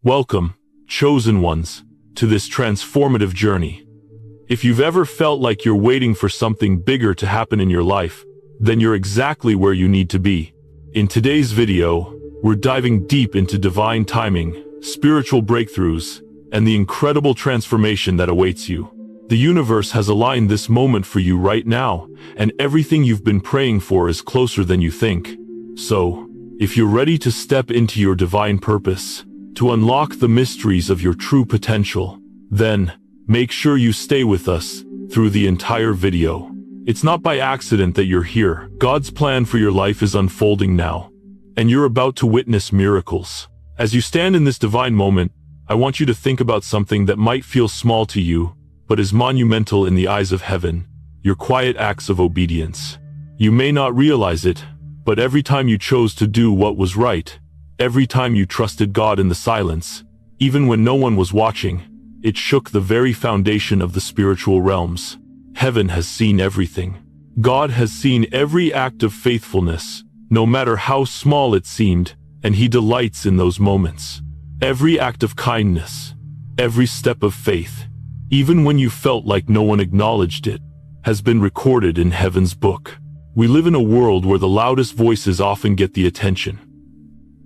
Welcome, chosen ones, to this transformative journey. If you've ever felt like you're waiting for something bigger to happen in your life, then you're exactly where you need to be. In today's video, we're diving deep into divine timing, spiritual breakthroughs, and the incredible transformation that awaits you. The universe has aligned this moment for you right now, and everything you've been praying for is closer than you think. So, if you're ready to step into your divine purpose, to unlock the mysteries of your true potential, then make sure you stay with us through the entire video. It's not by accident that you're here. God's plan for your life is unfolding now, and you're about to witness miracles. As you stand in this divine moment, I want you to think about something that might feel small to you, but is monumental in the eyes of heaven: your quiet acts of obedience. You may not realize it, but every time you chose to do what was right, every time you trusted God in the silence, even when no one was watching, it shook the very foundation of the spiritual realms. Heaven has seen everything. God has seen every act of faithfulness, no matter how small it seemed, and He delights in those moments. Every act of kindness, every step of faith, even when you felt like no one acknowledged it, has been recorded in Heaven's book. We live in a world where the loudest voices often get the attention.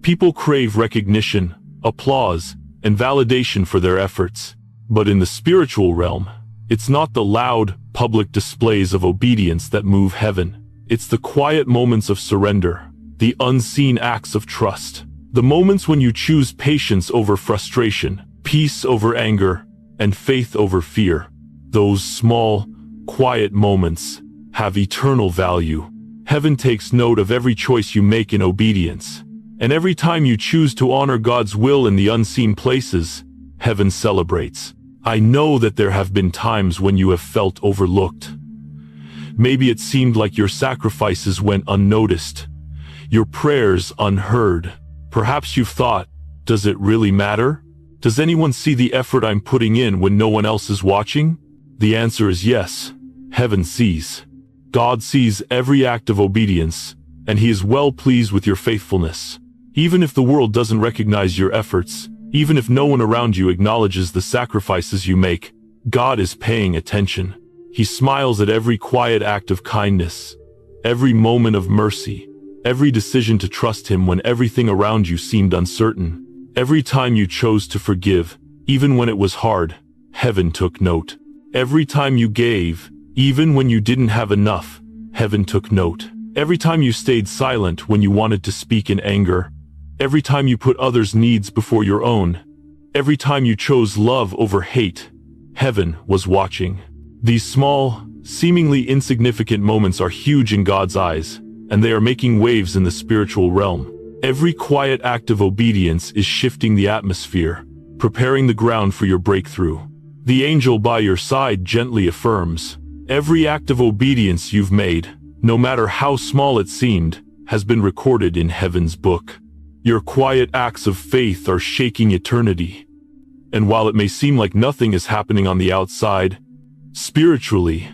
People crave recognition, applause, and validation for their efforts. But in the spiritual realm, it's not the loud, public displays of obedience that move heaven. It's the quiet moments of surrender, the unseen acts of trust, the moments when you choose patience over frustration, peace over anger, and faith over fear. Those small, quiet moments have eternal value. Heaven takes note of every choice you make in obedience. And every time you choose to honor God's will in the unseen places, heaven celebrates. I know that there have been times when you have felt overlooked. Maybe it seemed like your sacrifices went unnoticed, your prayers unheard. Perhaps you've thought, does it really matter? Does anyone see the effort I'm putting in when no one else is watching? The answer is yes. Heaven sees. God sees every act of obedience, and He is well pleased with your faithfulness. Even if the world doesn't recognize your efforts, even if no one around you acknowledges the sacrifices you make, God is paying attention. He smiles at every quiet act of kindness, every moment of mercy, every decision to trust Him when everything around you seemed uncertain. Every time you chose to forgive, even when it was hard, heaven took note. Every time you gave, even when you didn't have enough, heaven took note. Every time you stayed silent when you wanted to speak in anger, every time you put others' needs before your own, every time you chose love over hate, heaven was watching. These small, seemingly insignificant moments are huge in God's eyes, and they are making waves in the spiritual realm. Every quiet act of obedience is shifting the atmosphere, preparing the ground for your breakthrough. The angel by your side gently affirms, every act of obedience you've made, no matter how small it seemed, has been recorded in Heaven's book. Your quiet acts of faith are shaking eternity. And while it may seem like nothing is happening on the outside, spiritually,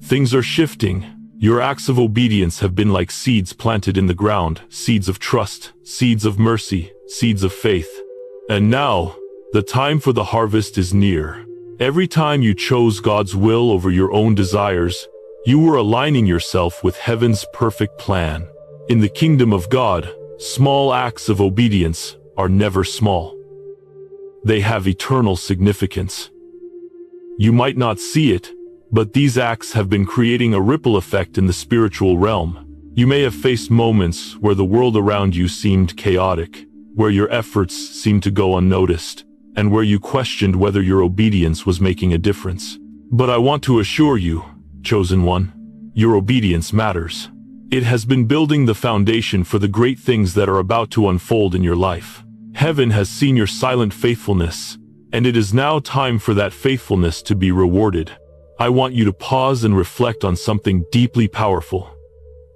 things are shifting. Your acts of obedience have been like seeds planted in the ground, seeds of trust, seeds of mercy, seeds of faith. And now, the time for the harvest is near. Every time you chose God's will over your own desires, you were aligning yourself with Heaven's perfect plan. In the kingdom of God, small acts of obedience are never small. They have eternal significance. You might not see it, but these acts have been creating a ripple effect in the spiritual realm. You may have faced moments where the world around you seemed chaotic, where your efforts seemed to go unnoticed, and where you questioned whether your obedience was making a difference. But I want to assure you, chosen one, your obedience matters. It has been building the foundation for the great things that are about to unfold in your life. Heaven has seen your silent faithfulness, and it is now time for that faithfulness to be rewarded. I want you to pause and reflect on something deeply powerful.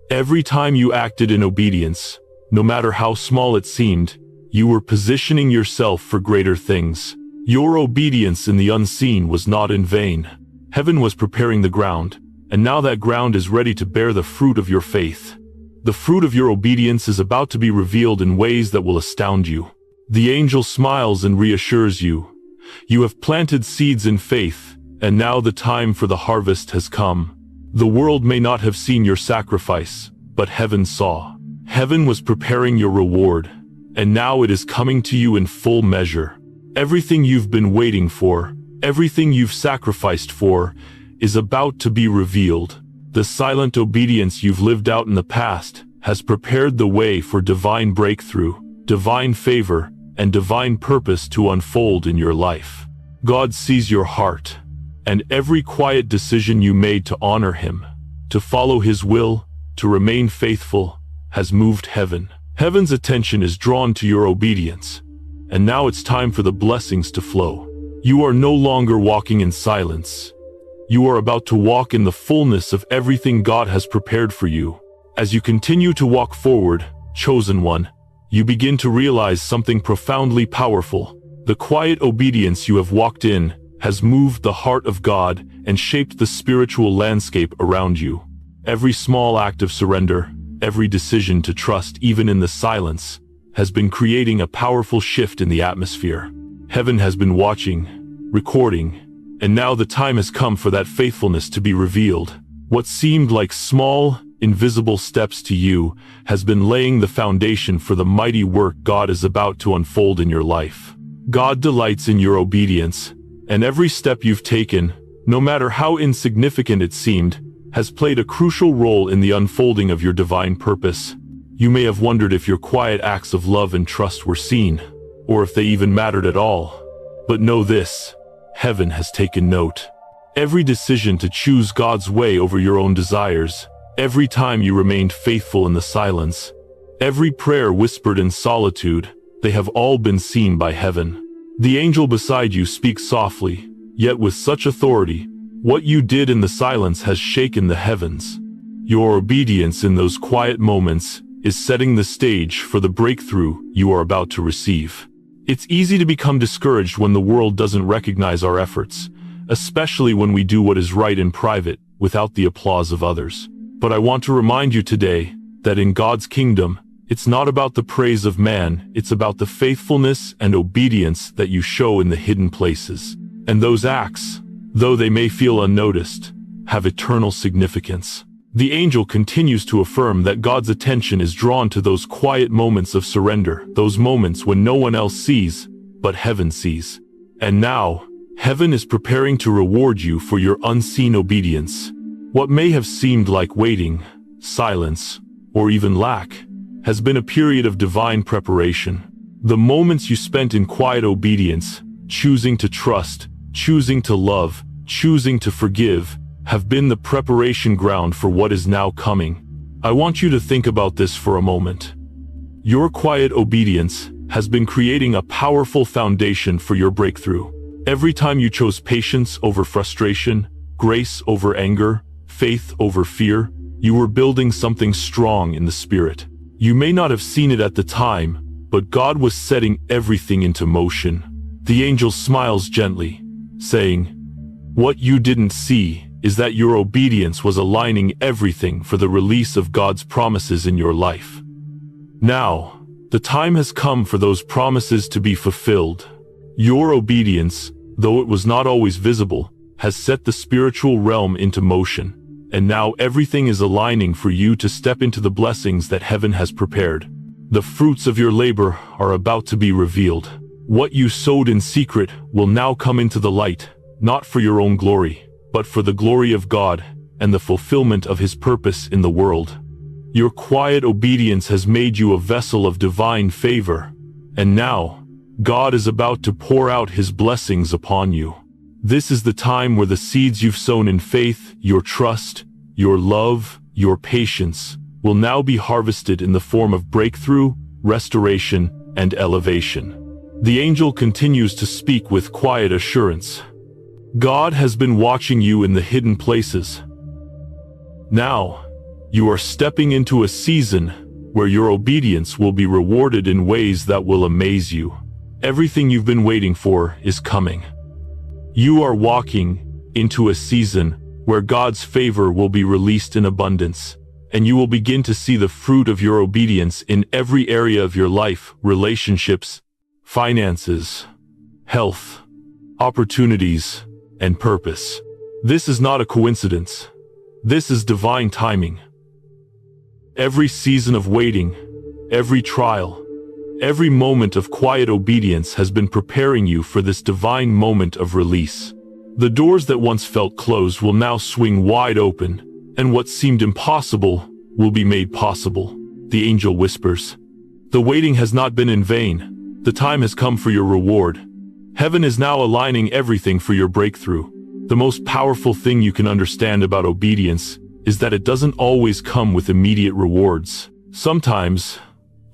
Every time you acted in obedience, no matter how small it seemed, you were positioning yourself for greater things. Your obedience in the unseen was not in vain. Heaven was preparing the ground, and now that ground is ready to bear the fruit of your faith. The fruit of your obedience is about to be revealed in ways that will astound you. The angel smiles and reassures you. You have planted seeds in faith, and now the time for the harvest has come. The world may not have seen your sacrifice, but heaven saw. Heaven was preparing your reward, and now it is coming to you in full measure. Everything you've been waiting for, everything you've sacrificed for, is about to be revealed. The silent obedience you've lived out in the past has prepared the way for divine breakthrough, divine favor, and divine purpose to unfold in your life. God sees your heart, and every quiet decision you made to honor Him, to follow His will, to remain faithful, has moved heaven. Heaven's attention is drawn to your obedience, and now it's time for the blessings to flow. You are no longer walking in silence. You are about to walk in the fullness of everything God has prepared for you. As you continue to walk forward, chosen one, you begin to realize something profoundly powerful. The quiet obedience you have walked in has moved the heart of God and shaped the spiritual landscape around you. Every small act of surrender, every decision to trust even in the silence, has been creating a powerful shift in the atmosphere. Heaven has been watching, recording, and now the time has come for that faithfulness to be revealed. What seemed like small, invisible steps to you has been laying the foundation for the mighty work God is about to unfold in your life. God delights in your obedience, and every step you've taken, no matter how insignificant it seemed, has played a crucial role in the unfolding of your divine purpose. You may have wondered if your quiet acts of love and trust were seen, or if they even mattered at all. But know this: heaven has taken note. Every decision to choose God's way over your own desires, every time you remained faithful in the silence, every prayer whispered in solitude, they have all been seen by heaven. The angel beside you speaks softly, yet with such authority. What you did in the silence has shaken the heavens. Your obedience in those quiet moments is setting the stage for the breakthrough you are about to receive. It's easy to become discouraged when the world doesn't recognize our efforts, especially when we do what is right in private, without the applause of others. But I want to remind you today that in God's kingdom, it's not about the praise of man, it's about the faithfulness and obedience that you show in the hidden places. And those acts, though they may feel unnoticed, have eternal significance. The angel continues to affirm that God's attention is drawn to those quiet moments of surrender, those moments when no one else sees, but heaven sees. And now, heaven is preparing to reward you for your unseen obedience. What may have seemed like waiting, silence, or even lack, has been a period of divine preparation. The moments you spent in quiet obedience, choosing to trust, choosing to love, choosing to forgive, have been the preparation ground for what is now coming. I want you to think about this for a moment. Your quiet obedience has been creating a powerful foundation for your breakthrough. Every time you chose patience over frustration, grace over anger, faith over fear, you were building something strong in the spirit. You may not have seen it at the time, but God was setting everything into motion. The angel smiles gently, saying, "What you didn't see is that your obedience was aligning everything for the release of God's promises in your life. Now, the time has come for those promises to be fulfilled. Your obedience, though it was not always visible, has set the spiritual realm into motion, and now everything is aligning for you to step into the blessings that heaven has prepared. The fruits of your labor are about to be revealed. What you sowed in secret will now come into the light, not for your own glory, but for the glory of God and the fulfillment of His purpose in the world. Your quiet obedience has made you a vessel of divine favor, and now, God is about to pour out His blessings upon you. This is the time where the seeds you've sown in faith, your trust, your love, your patience, will now be harvested in the form of breakthrough, restoration, and elevation. The angel continues to speak with quiet assurance. God has been watching you in the hidden places. Now, you are stepping into a season where your obedience will be rewarded in ways that will amaze you. Everything you've been waiting for is coming. You are walking into a season where God's favor will be released in abundance, and you will begin to see the fruit of your obedience in every area of your life: relationships, finances, health, opportunities, and purpose. This is not a coincidence. This is divine timing. Every season of waiting, every trial, every moment of quiet obedience has been preparing you for this divine moment of release. The doors that once felt closed will now swing wide open, and what seemed impossible will be made possible. The angel whispers, "The waiting has not been in vain. The time has come for your reward. Heaven is now aligning everything for your breakthrough." The most powerful thing you can understand about obedience is that it doesn't always come with immediate rewards. Sometimes,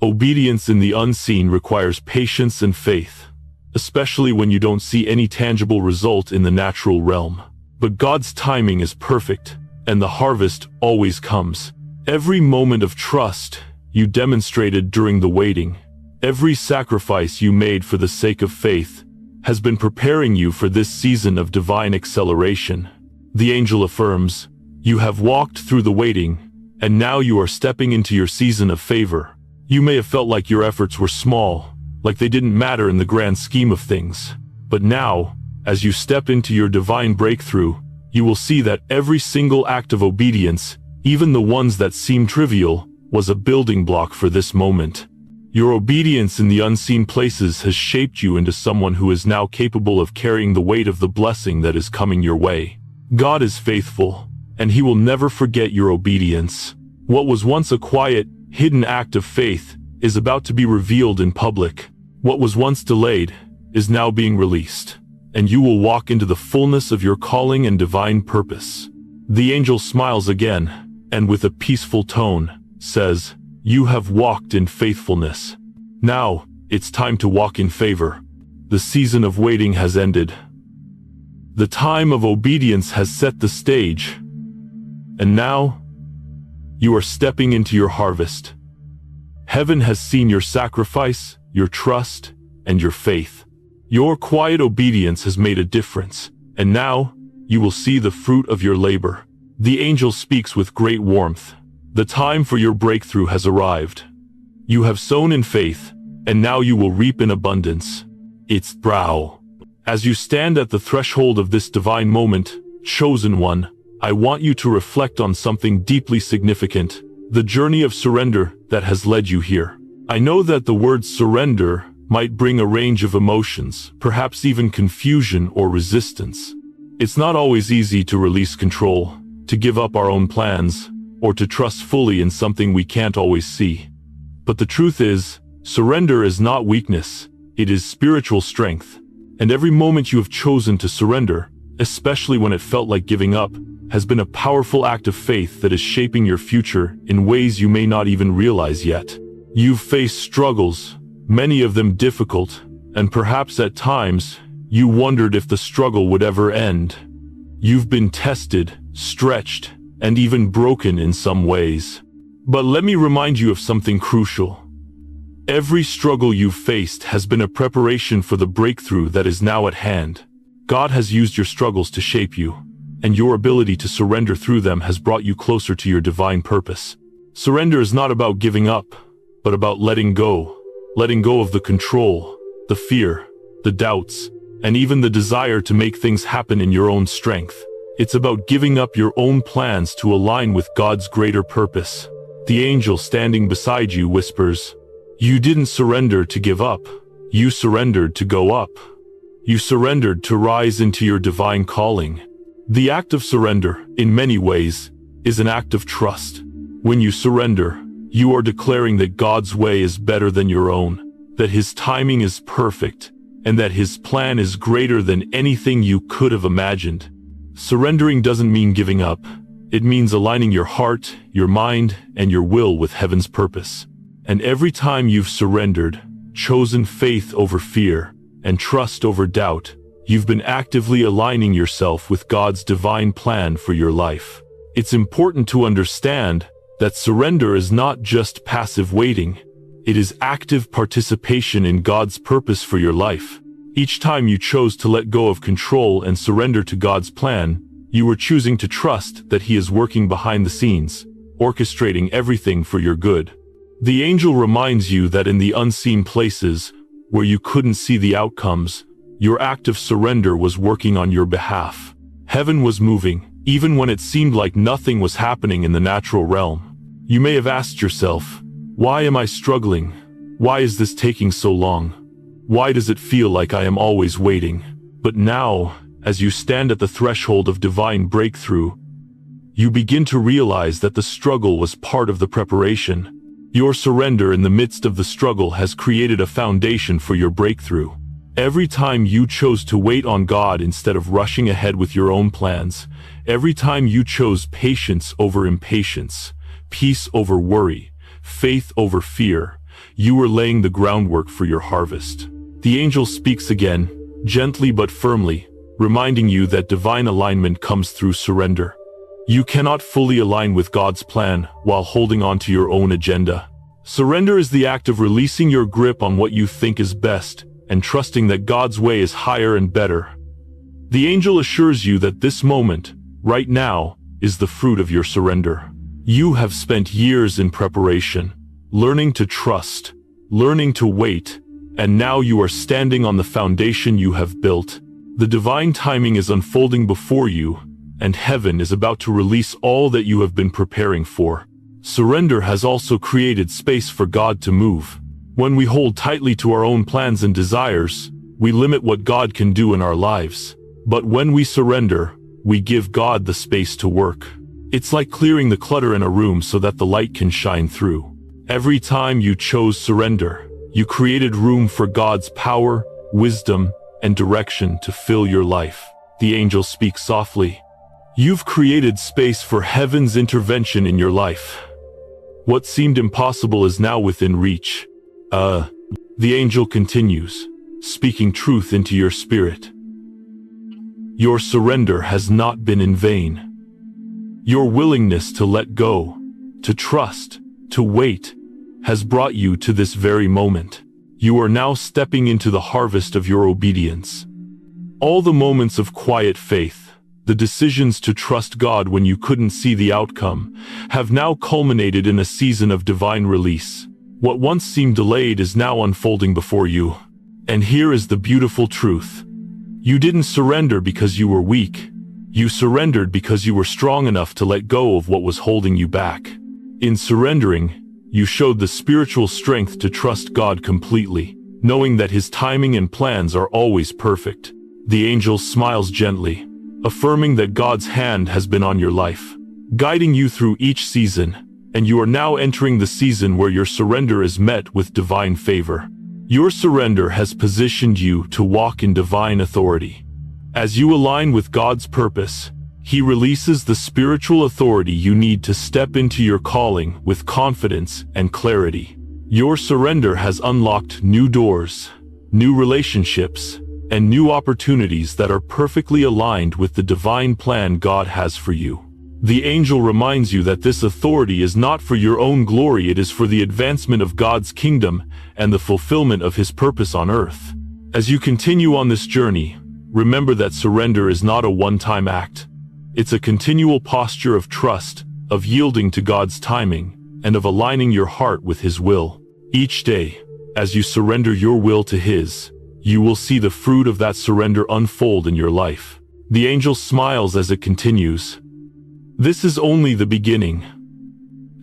obedience in the unseen requires patience and faith, especially when you don't see any tangible result in the natural realm. But God's timing is perfect, and the harvest always comes. Every moment of trust you demonstrated during the waiting, every sacrifice you made for the sake of faith, has been preparing you for this season of divine acceleration. The angel affirms, "You have walked through the waiting, and now you are stepping into your season of favor." You may have felt like your efforts were small, like they didn't matter in the grand scheme of things. But now, as you step into your divine breakthrough, you will see that every single act of obedience, even the ones that seem trivial, was a building block for this moment. Your obedience in the unseen places has shaped you into someone who is now capable of carrying the weight of the blessing that is coming your way. God is faithful, and He will never forget your obedience. What was once a quiet, hidden act of faith is about to be revealed in public. What was once delayed is now being released, and you will walk into the fullness of your calling and divine purpose. The angel smiles again, and with a peaceful tone, says, "You have walked in faithfulness. Now, it's time to walk in favor. The season of waiting has ended. The time of obedience has set the stage. And now, you are stepping into your harvest. Heaven has seen your sacrifice, your trust, and your faith. Your quiet obedience has made a difference, and now, you will see the fruit of your labor." The angel speaks with great warmth. "The time for your breakthrough has arrived. You have sown in faith, and now you will reap in abundance." It's brow. As you stand at the threshold of this divine moment, chosen one, I want you to reflect on something deeply significant, the journey of surrender that has led you here. I know that the word surrender might bring a range of emotions, perhaps even confusion or resistance. It's not always easy to release control, to give up our own plans, or to trust fully in something we can't always see. But the truth is, surrender is not weakness, it is spiritual strength. And every moment you have chosen to surrender, especially when it felt like giving up, has been a powerful act of faith that is shaping your future in ways you may not even realize yet. You've faced struggles, many of them difficult, and perhaps at times, you wondered if the struggle would ever end. You've been tested, stretched, and even broken in some ways. But let me remind you of something crucial. Every struggle you've faced has been a preparation for the breakthrough that is now at hand. God has used your struggles to shape you, and your ability to surrender through them has brought you closer to your divine purpose. Surrender is not about giving up, but about letting go of the control, the fear, the doubts, and even the desire to make things happen in your own strength. It's about giving up your own plans to align with God's greater purpose. The angel standing beside you whispers, "You didn't surrender to give up. You surrendered to go up. You surrendered to rise into your divine calling." The act of surrender, in many ways, is an act of trust. When you surrender, you are declaring that God's way is better than your own, that His timing is perfect, and that His plan is greater than anything you could have imagined. Surrendering doesn't mean giving up. It means aligning your heart, your mind, and your will with heaven's purpose. And every time you've surrendered, chosen faith over fear, and trust over doubt, you've been actively aligning yourself with God's divine plan for your life. It's important to understand that surrender is not just passive waiting. It is active participation in God's purpose for your life. Each time you chose to let go of control and surrender to God's plan, you were choosing to trust that He is working behind the scenes, orchestrating everything for your good. The angel reminds you that in the unseen places, where you couldn't see the outcomes, your act of surrender was working on your behalf. Heaven was moving, even when it seemed like nothing was happening in the natural realm. You may have asked yourself, why am I struggling? Why is this taking so long? Why does it feel like I am always waiting? But now, as you stand at the threshold of divine breakthrough, you begin to realize that the struggle was part of the preparation. Your surrender in the midst of the struggle has created a foundation for your breakthrough. Every time you chose to wait on God instead of rushing ahead with your own plans, every time you chose patience over impatience, peace over worry, faith over fear, you were laying the groundwork for your harvest. The angel speaks again, gently but firmly, reminding you that divine alignment comes through surrender. You cannot fully align with God's plan while holding on to your own agenda. Surrender is the act of releasing your grip on what you think is best and trusting that God's way is higher and better. The angel assures you that this moment, right now, is the fruit of your surrender. You have spent years in preparation, learning to trust, learning to wait, and now you are standing on the foundation you have built. The divine timing is unfolding before you, and heaven is about to release all that you have been preparing for. Surrender has also created space for God to move. When we hold tightly to our own plans and desires, we limit what God can do in our lives. But when we surrender, we give God the space to work. It's like clearing the clutter in a room so that the light can shine through. Every time you chose surrender, you created room for God's power, wisdom, and direction to fill your life. The angel speaks softly. You've created space for heaven's intervention in your life. What seemed impossible is now within reach. The angel continues, speaking truth into your spirit. Your surrender has not been in vain. Your willingness to let go, to trust, to wait, has brought you to this very moment. You are now stepping into the harvest of your obedience. All the moments of quiet faith, the decisions to trust God when you couldn't see the outcome, have now culminated in a season of divine release. What once seemed delayed is now unfolding before you. And here is the beautiful truth. You didn't surrender because you were weak. You surrendered because you were strong enough to let go of what was holding you back. In surrendering, you showed the spiritual strength to trust God completely, knowing that His timing and plans are always perfect. The angel smiles gently, affirming that God's hand has been on your life, guiding you through each season, and you are now entering the season where your surrender is met with divine favor. Your surrender has positioned you to walk in divine authority. As you align with God's purpose, He releases the spiritual authority you need to step into your calling with confidence and clarity. Your surrender has unlocked new doors, new relationships, and new opportunities that are perfectly aligned with the divine plan God has for you. The angel reminds you that this authority is not for your own glory, it is for the advancement of God's kingdom and the fulfillment of His purpose on earth. As you continue on this journey, remember that surrender is not a one-time act. It's a continual posture of trust, of yielding to God's timing, and of aligning your heart with His will. Each day, as you surrender your will to His, you will see the fruit of that surrender unfold in your life. The angel smiles as it continues. This is only the beginning.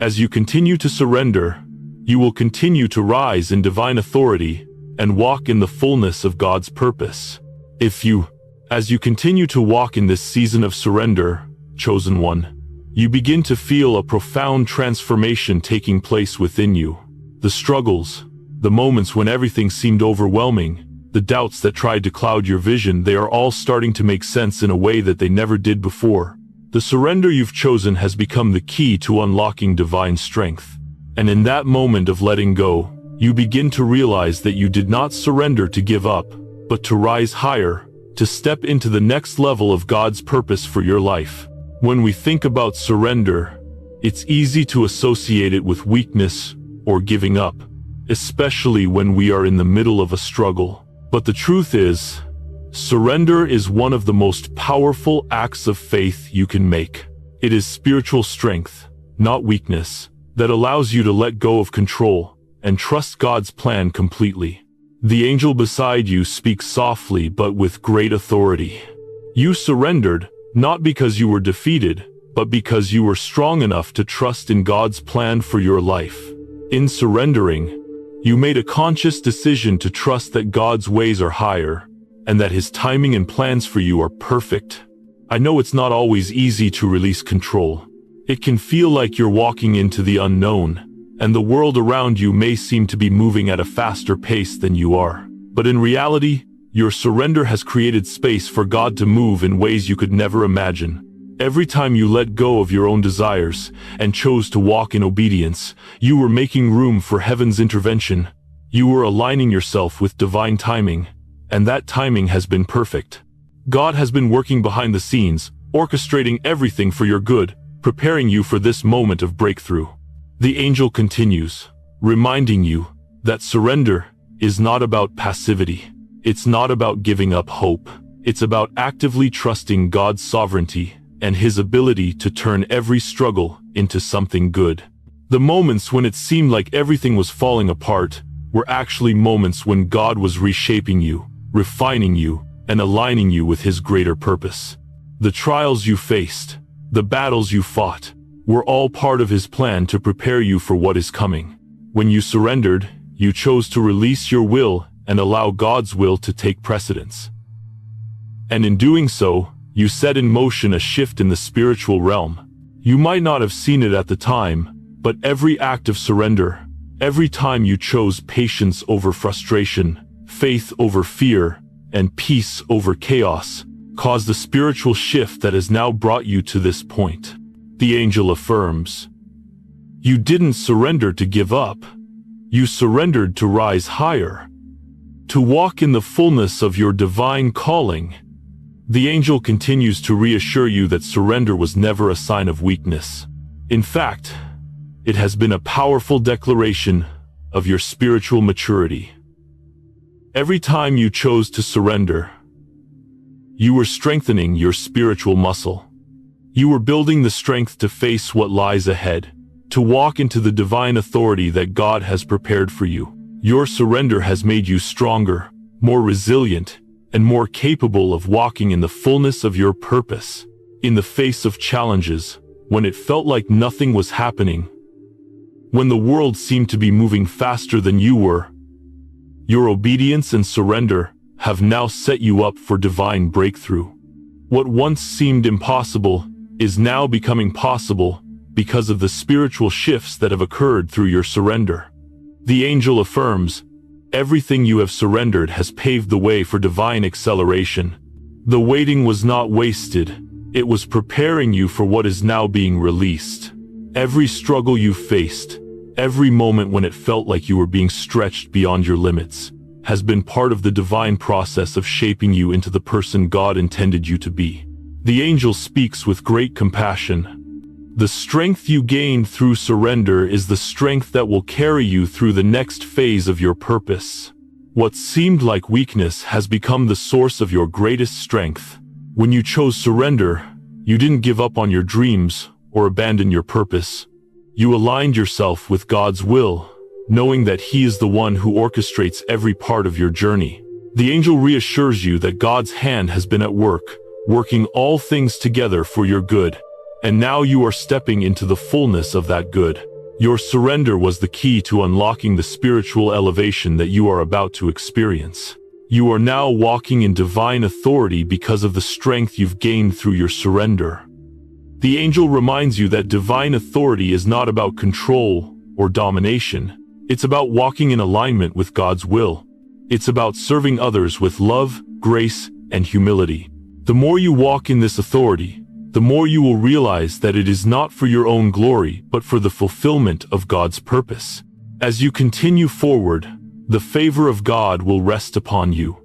As you continue to surrender, you will continue to rise in divine authority and walk in the fullness of God's purpose. As you continue to walk in this season of surrender, chosen one, you begin to feel a profound transformation taking place within you. The struggles, the moments when everything seemed overwhelming, the doubts that tried to cloud your vision, they are all starting to make sense in a way that they never did before. The surrender you've chosen has become the key to unlocking divine strength. And in that moment of letting go, you begin to realize that you did not surrender to give up, but to rise higher, to step into the next level of God's purpose for your life. When we think about surrender, it's easy to associate it with weakness or giving up, especially when we are in the middle of a struggle. But the truth is, surrender is one of the most powerful acts of faith you can make. It is spiritual strength, not weakness, that allows you to let go of control and trust God's plan completely. The angel beside you speaks softly but with great authority. You surrendered, not because you were defeated, but because you were strong enough to trust in God's plan for your life. In surrendering, you made a conscious decision to trust that God's ways are higher, and that His timing and plans for you are perfect. I know it's not always easy to release control. It can feel like you're walking into the unknown, and the world around you may seem to be moving at a faster pace than you are. But in reality, your surrender has created space for God to move in ways you could never imagine. Every time you let go of your own desires and chose to walk in obedience, you were making room for heaven's intervention. You were aligning yourself with divine timing, and that timing has been perfect. God has been working behind the scenes, orchestrating everything for your good, preparing you for this moment of breakthrough. The angel continues, reminding you that surrender is not about passivity. It's not about giving up hope. It's about actively trusting God's sovereignty and His ability to turn every struggle into something good. The moments when it seemed like everything was falling apart were actually moments when God was reshaping you, refining you, and aligning you with His greater purpose. The trials you faced, the battles you fought, were all part of His plan to prepare you for what is coming. When you surrendered, you chose to release your will and allow God's will to take precedence. And in doing so, you set in motion a shift in the spiritual realm. You might not have seen it at the time, but every act of surrender, every time you chose patience over frustration, faith over fear, and peace over chaos, caused a spiritual shift that has now brought you to this point. The angel affirms, you didn't surrender to give up. You surrendered to rise higher, to walk in the fullness of your divine calling. The angel continues to reassure you that surrender was never a sign of weakness. In fact, it has been a powerful declaration of your spiritual maturity. Every time you chose to surrender, you were strengthening your spiritual muscle. You were building the strength to face what lies ahead, to walk into the divine authority that God has prepared for you. Your surrender has made you stronger, more resilient, and more capable of walking in the fullness of your purpose. In the face of challenges, when it felt like nothing was happening, when the world seemed to be moving faster than you were, your obedience and surrender have now set you up for divine breakthrough. What once seemed impossible is now becoming possible because of the spiritual shifts that have occurred through your surrender. The angel affirms, everything you have surrendered has paved the way for divine acceleration. The waiting was not wasted. It was preparing you for what is now being released. Every struggle you faced, every moment when it felt like you were being stretched beyond your limits, has been part of the divine process of shaping you into the person God intended you to be. The angel speaks with great compassion. The strength you gained through surrender is the strength that will carry you through the next phase of your purpose. What seemed like weakness has become the source of your greatest strength. When you chose surrender, you didn't give up on your dreams or abandon your purpose. You aligned yourself with God's will, knowing that He is the one who orchestrates every part of your journey. The angel reassures you that God's hand has been at work, working all things together for your good, and now you are stepping into the fullness of that good. Your surrender was the key to unlocking the spiritual elevation that you are about to experience. You are now walking in divine authority because of the strength you've gained through your surrender. The angel reminds you that divine authority is not about control or domination. It's about walking in alignment with God's will. It's about serving others with love, grace, and humility. The more you walk in this authority, the more you will realize that it is not for your own glory, but for the fulfillment of God's purpose. As you continue forward, the favor of God will rest upon you,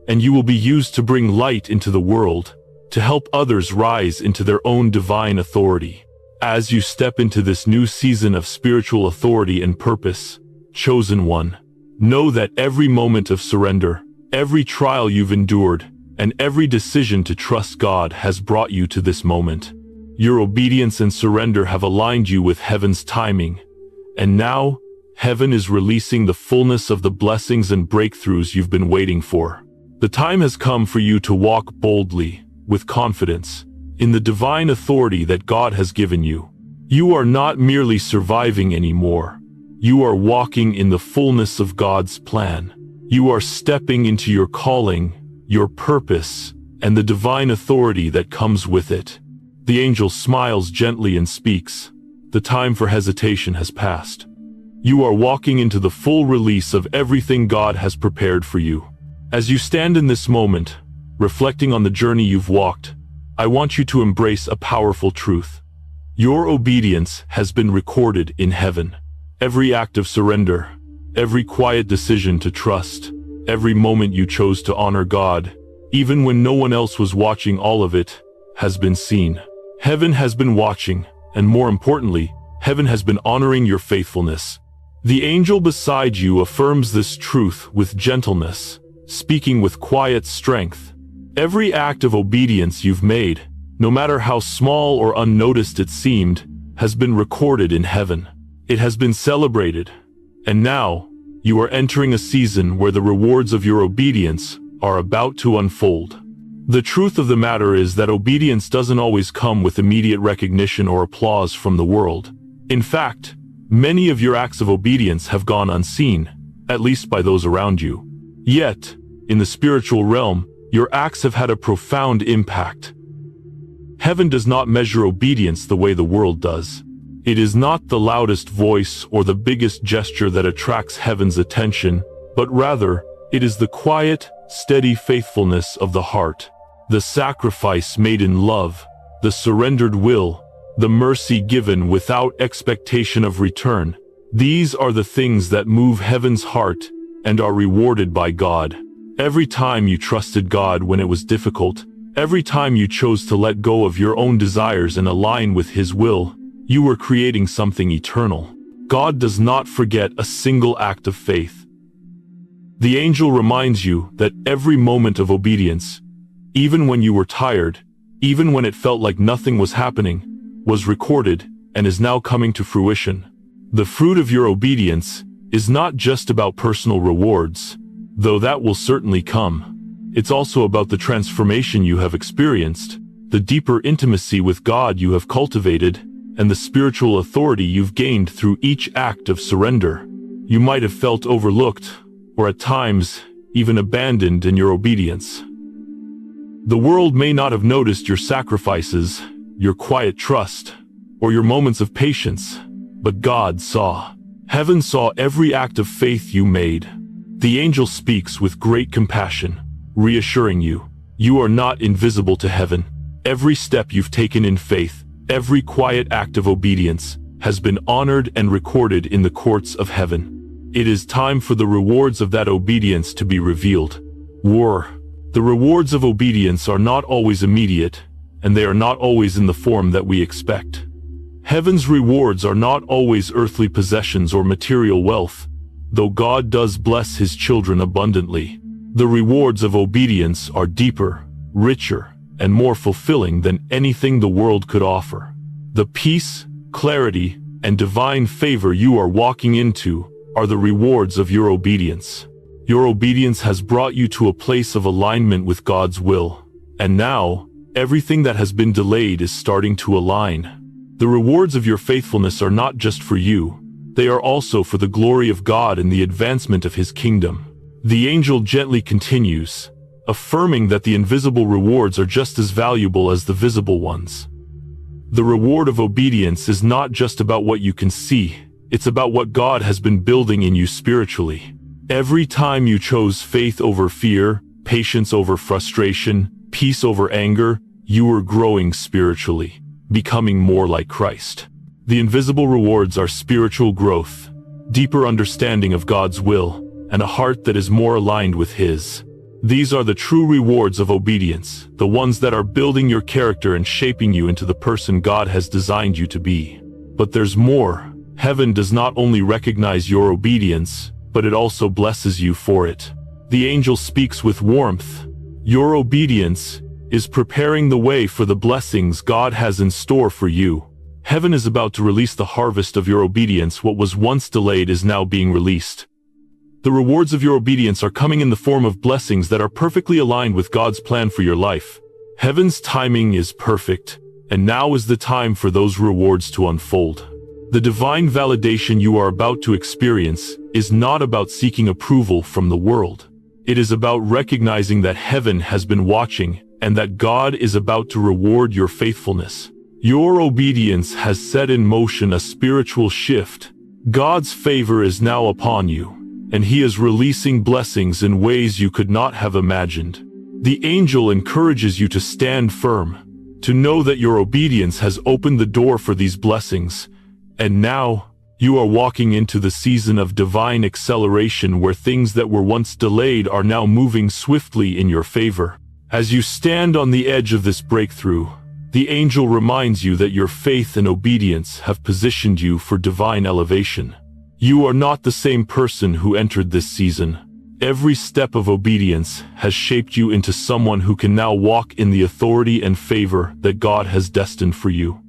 and you will be used to bring light into the world, to help others rise into their own divine authority. As you step into this new season of spiritual authority and purpose, chosen one, know that every moment of surrender, every trial you've endured, and every decision to trust God has brought you to this moment. Your obedience and surrender have aligned you with heaven's timing, and now Heaven is releasing the fullness of the blessings and breakthroughs you've been waiting for. The time has come for you to walk boldly, with confidence, in the divine authority that God has given you. You are not merely surviving anymore. You are walking in the fullness of God's plan. You are stepping into your calling, your purpose, and the divine authority that comes with it. The angel smiles gently and speaks. The time for hesitation has passed. You are walking into the full release of everything God has prepared for you. As you stand in this moment, reflecting on the journey you've walked, I want you to embrace a powerful truth. Your obedience has been recorded in heaven. Every act of surrender, every quiet decision to trust, every moment you chose to honor God, even when no one else was watching, all of it has been seen. Heaven has been watching, and more importantly, heaven has been honoring your faithfulness. The angel beside you affirms this truth with gentleness, speaking with quiet strength. Every act of obedience you've made, no matter how small or unnoticed it seemed, has been recorded in heaven. It has been celebrated, and now you are entering a season where the rewards of your obedience are about to unfold. The truth of the matter is that obedience doesn't always come with immediate recognition or applause from the world. In fact, many of your acts of obedience have gone unseen, at least by those around you. Yet, in the spiritual realm, your acts have had a profound impact. Heaven does not measure obedience the way the world does. It is not the loudest voice or the biggest gesture that attracts heaven's attention, but rather, it is the quiet, steady faithfulness of the heart, the sacrifice made in love, the surrendered will, the mercy given without expectation of return. These are the things that move heaven's heart and are rewarded by God. Every time you trusted God when it was difficult, every time you chose to let go of your own desires and align with His will, you were creating something eternal. God does not forget a single act of faith. The angel reminds you that every moment of obedience, even when you were tired, even when it felt like nothing was happening, was recorded and is now coming to fruition. The fruit of your obedience is not just about personal rewards, though that will certainly come. It's also about the transformation you have experienced, the deeper intimacy with God you have cultivated, and the spiritual authority you've gained through each act of surrender. You might have felt overlooked, or at times, even abandoned in your obedience. The world may not have noticed your sacrifices, your quiet trust, or your moments of patience, but God saw. Heaven saw every act of faith you made. The angel speaks with great compassion, reassuring you, you are not invisible to heaven. Every step you've taken in faith, every quiet act of obedience, has been honored and recorded in the courts of heaven. It is time for the rewards of that obedience to be revealed. The rewards of obedience are not always immediate, and they are not always in the form that we expect. Heaven's rewards are not always earthly possessions or material wealth, though God does bless His children abundantly. The rewards of obedience are deeper, richer, and more fulfilling than anything the world could offer. The peace, clarity, and divine favor you are walking into are the rewards of your obedience. Your obedience has brought you to a place of alignment with God's will, and now, everything that has been delayed is starting to align. The rewards of your faithfulness are not just for you, they are also for the glory of God and the advancement of His kingdom. The angel gently continues, affirming that the invisible rewards are just as valuable as the visible ones. The reward of obedience is not just about what you can see, it's about what God has been building in you spiritually. Every time you chose faith over fear, patience over frustration, peace over anger, you were growing spiritually, becoming more like Christ. The invisible rewards are spiritual growth, deeper understanding of God's will, and a heart that is more aligned with His. These are the true rewards of obedience, the ones that are building your character and shaping you into the person God has designed you to be. But there's more. Heaven does not only recognize your obedience, but it also blesses you for it. The angel speaks with warmth. Your obedience is preparing the way for the blessings God has in store for you. Heaven is about to release the harvest of your obedience. What was once delayed is now being released. The rewards of your obedience are coming in the form of blessings that are perfectly aligned with God's plan for your life. Heaven's timing is perfect, and now is the time for those rewards to unfold. The divine validation you are about to experience is not about seeking approval from the world. It is about recognizing that heaven has been watching and that God is about to reward your faithfulness. Your obedience has set in motion a spiritual shift. God's favor is now upon you, and He is releasing blessings in ways you could not have imagined. The angel encourages you to stand firm, to know that your obedience has opened the door for these blessings, and now you are walking into the season of divine acceleration where things that were once delayed are now moving swiftly in your favor. As you stand on the edge of this breakthrough, the angel reminds you that your faith and obedience have positioned you for divine elevation. You are not the same person who entered this season. Every step of obedience has shaped you into someone who can now walk in the authority and favor that God has destined for you.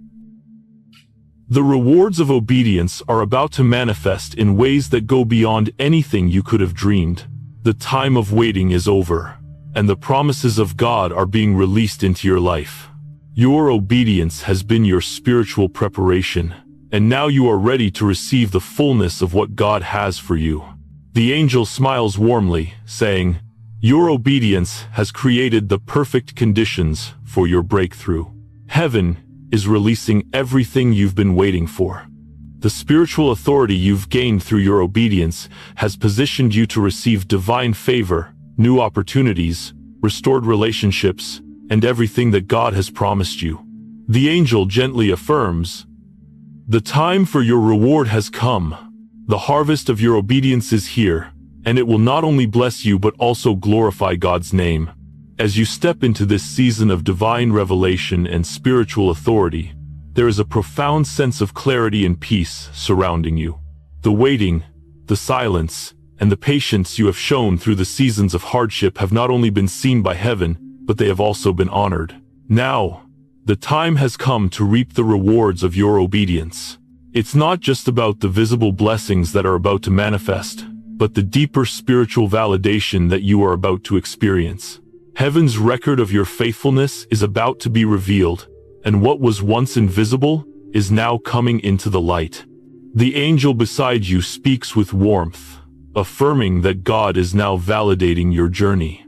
The rewards of obedience are about to manifest in ways that go beyond anything you could have dreamed. The time of waiting is over, and the promises of God are being released into your life. Your obedience has been your spiritual preparation, and now you are ready to receive the fullness of what God has for you. The angel smiles warmly, saying, "Your obedience has created the perfect conditions for your breakthrough." Heaven is releasing everything you've been waiting for. The spiritual authority you've gained through your obedience has positioned you to receive divine favor, new opportunities, restored relationships, and everything that God has promised you. The angel gently affirms, "The time for your reward has come. The harvest of your obedience is here, and it will not only bless you but also glorify God's name." As you step into this season of divine revelation and spiritual authority, there is a profound sense of clarity and peace surrounding you. The waiting, the silence, and the patience you have shown through the seasons of hardship have not only been seen by heaven, but they have also been honored. Now, the time has come to reap the rewards of your obedience. It's not just about the visible blessings that are about to manifest, but the deeper spiritual validation that you are about to experience. Heaven's record of your faithfulness is about to be revealed, and what was once invisible is now coming into the light. The angel beside you speaks with warmth, affirming that God is now validating your journey.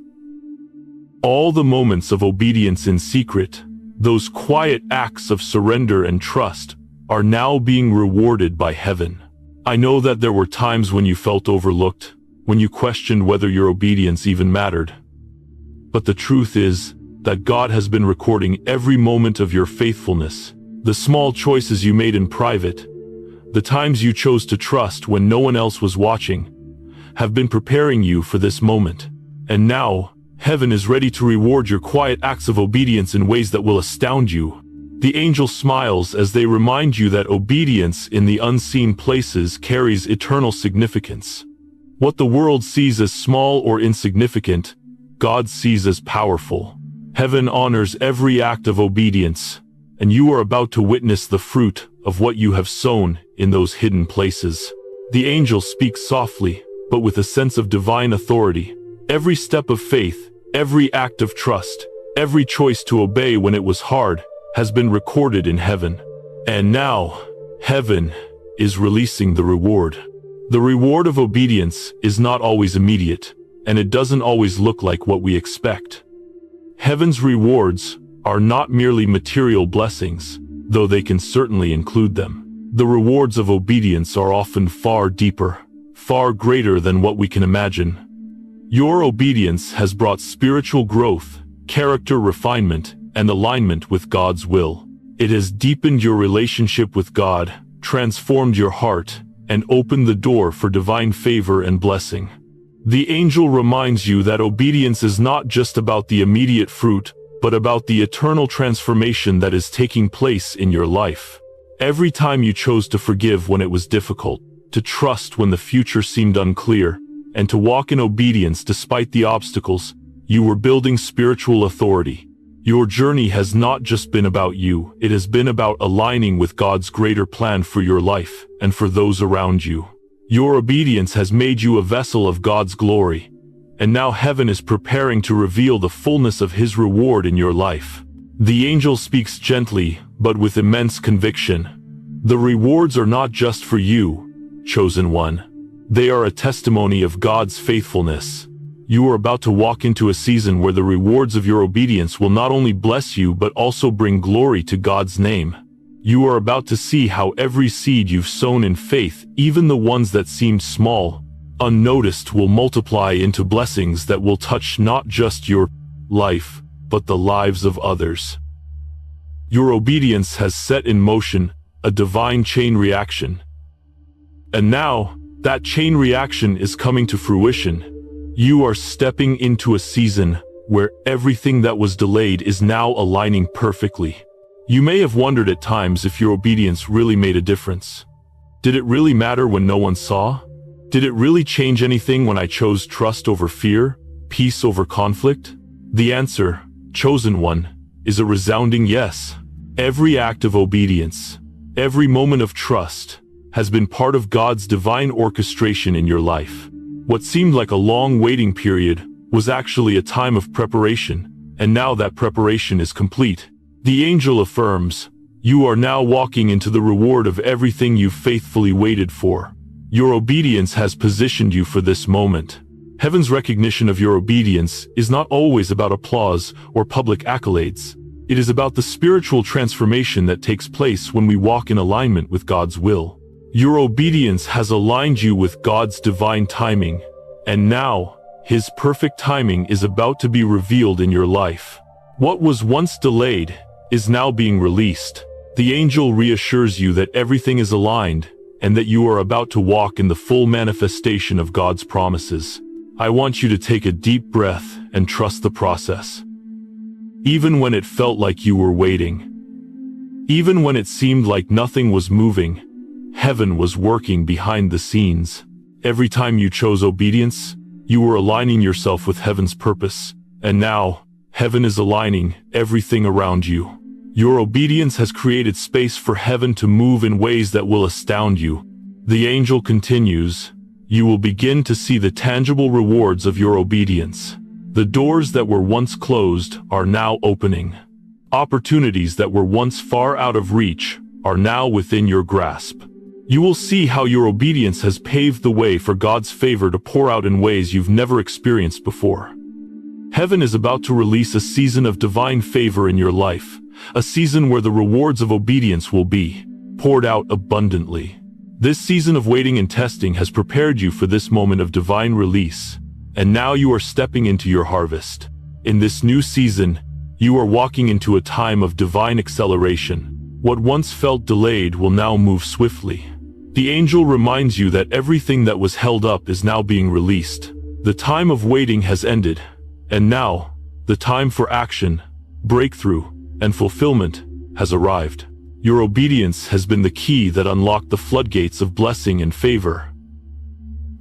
All the moments of obedience in secret, those quiet acts of surrender and trust, are now being rewarded by heaven. I know that there were times when you felt overlooked, when you questioned whether your obedience even mattered. But the truth is that God has been recording every moment of your faithfulness, the small choices you made in private, the times you chose to trust when no one else was watching, have been preparing you for this moment. And now, heaven is ready to reward your quiet acts of obedience in ways that will astound you. The angel smiles as they remind you that obedience in the unseen places carries eternal significance. What the world sees as small or insignificant, God sees as powerful. Heaven honors every act of obedience, and you are about to witness the fruit of what you have sown in those hidden places. The angel speaks softly, but with a sense of divine authority. Every step of faith, every act of trust, every choice to obey when it was hard, has been recorded in heaven. And now, heaven is releasing the reward. The reward of obedience is not always immediate, and it doesn't always look like what we expect. Heaven's rewards are not merely material blessings, though they can certainly include them. The rewards of obedience are often far deeper, far greater than what we can imagine. Your obedience has brought spiritual growth, character refinement, and alignment with God's will. It has deepened your relationship with God, transformed your heart, and opened the door for divine favor and blessing. The angel reminds you that obedience is not just about the immediate fruit, but about the eternal transformation that is taking place in your life. Every time you chose to forgive when it was difficult, to trust when the future seemed unclear, and to walk in obedience despite the obstacles, you were building spiritual authority. Your journey has not just been about you, it has been about aligning with God's greater plan for your life and for those around you. Your obedience has made you a vessel of God's glory, and now heaven is preparing to reveal the fullness of His reward in your life. The angel speaks gently, but with immense conviction. The rewards are not just for you, chosen one. They are a testimony of God's faithfulness. You are about to walk into a season where the rewards of your obedience will not only bless you but also bring glory to God's name. You are about to see how every seed you've sown in faith, even the ones that seemed small, unnoticed, will multiply into blessings that will touch not just your life, but the lives of others. Your obedience has set in motion a divine chain reaction. And now, that chain reaction is coming to fruition. You are stepping into a season where everything that was delayed is now aligning perfectly. You may have wondered at times if your obedience really made a difference. Did it really matter when no one saw? Did it really change anything when I chose trust over fear, peace over conflict? The answer, chosen one, is a resounding yes. Every act of obedience, every moment of trust, has been part of God's divine orchestration in your life. What seemed like a long waiting period was actually a time of preparation, and now that preparation is complete. The angel affirms, you are now walking into the reward of everything you've faithfully waited for. Your obedience has positioned you for this moment. Heaven's recognition of your obedience is not always about applause or public accolades. It is about the spiritual transformation that takes place when we walk in alignment with God's will. Your obedience has aligned you with God's divine timing, and now, His perfect timing is about to be revealed in your life. What was once delayed is now being released. The angel reassures you that everything is aligned, and that you are about to walk in the full manifestation of God's promises. I want you to take a deep breath and trust the process. Even when it felt like you were waiting, even when it seemed like nothing was moving, heaven was working behind the scenes. Every time you chose obedience, you were aligning yourself with heaven's purpose, and now, heaven is aligning everything around you. Your obedience has created space for heaven to move in ways that will astound you. The angel continues, you will begin to see the tangible rewards of your obedience. The doors that were once closed are now opening. Opportunities that were once far out of reach are now within your grasp. You will see how your obedience has paved the way for God's favor to pour out in ways you've never experienced before. Heaven is about to release a season of divine favor in your life, a season where the rewards of obedience will be poured out abundantly. This season of waiting and testing has prepared you for this moment of divine release, and now you are stepping into your harvest. In this new season, you are walking into a time of divine acceleration. What once felt delayed will now move swiftly. The angel reminds you that everything that was held up is now being released. The time of waiting has ended, and now, the time for action, breakthrough, and fulfillment has arrived. Your obedience has been the key that unlocked the floodgates of blessing and favor.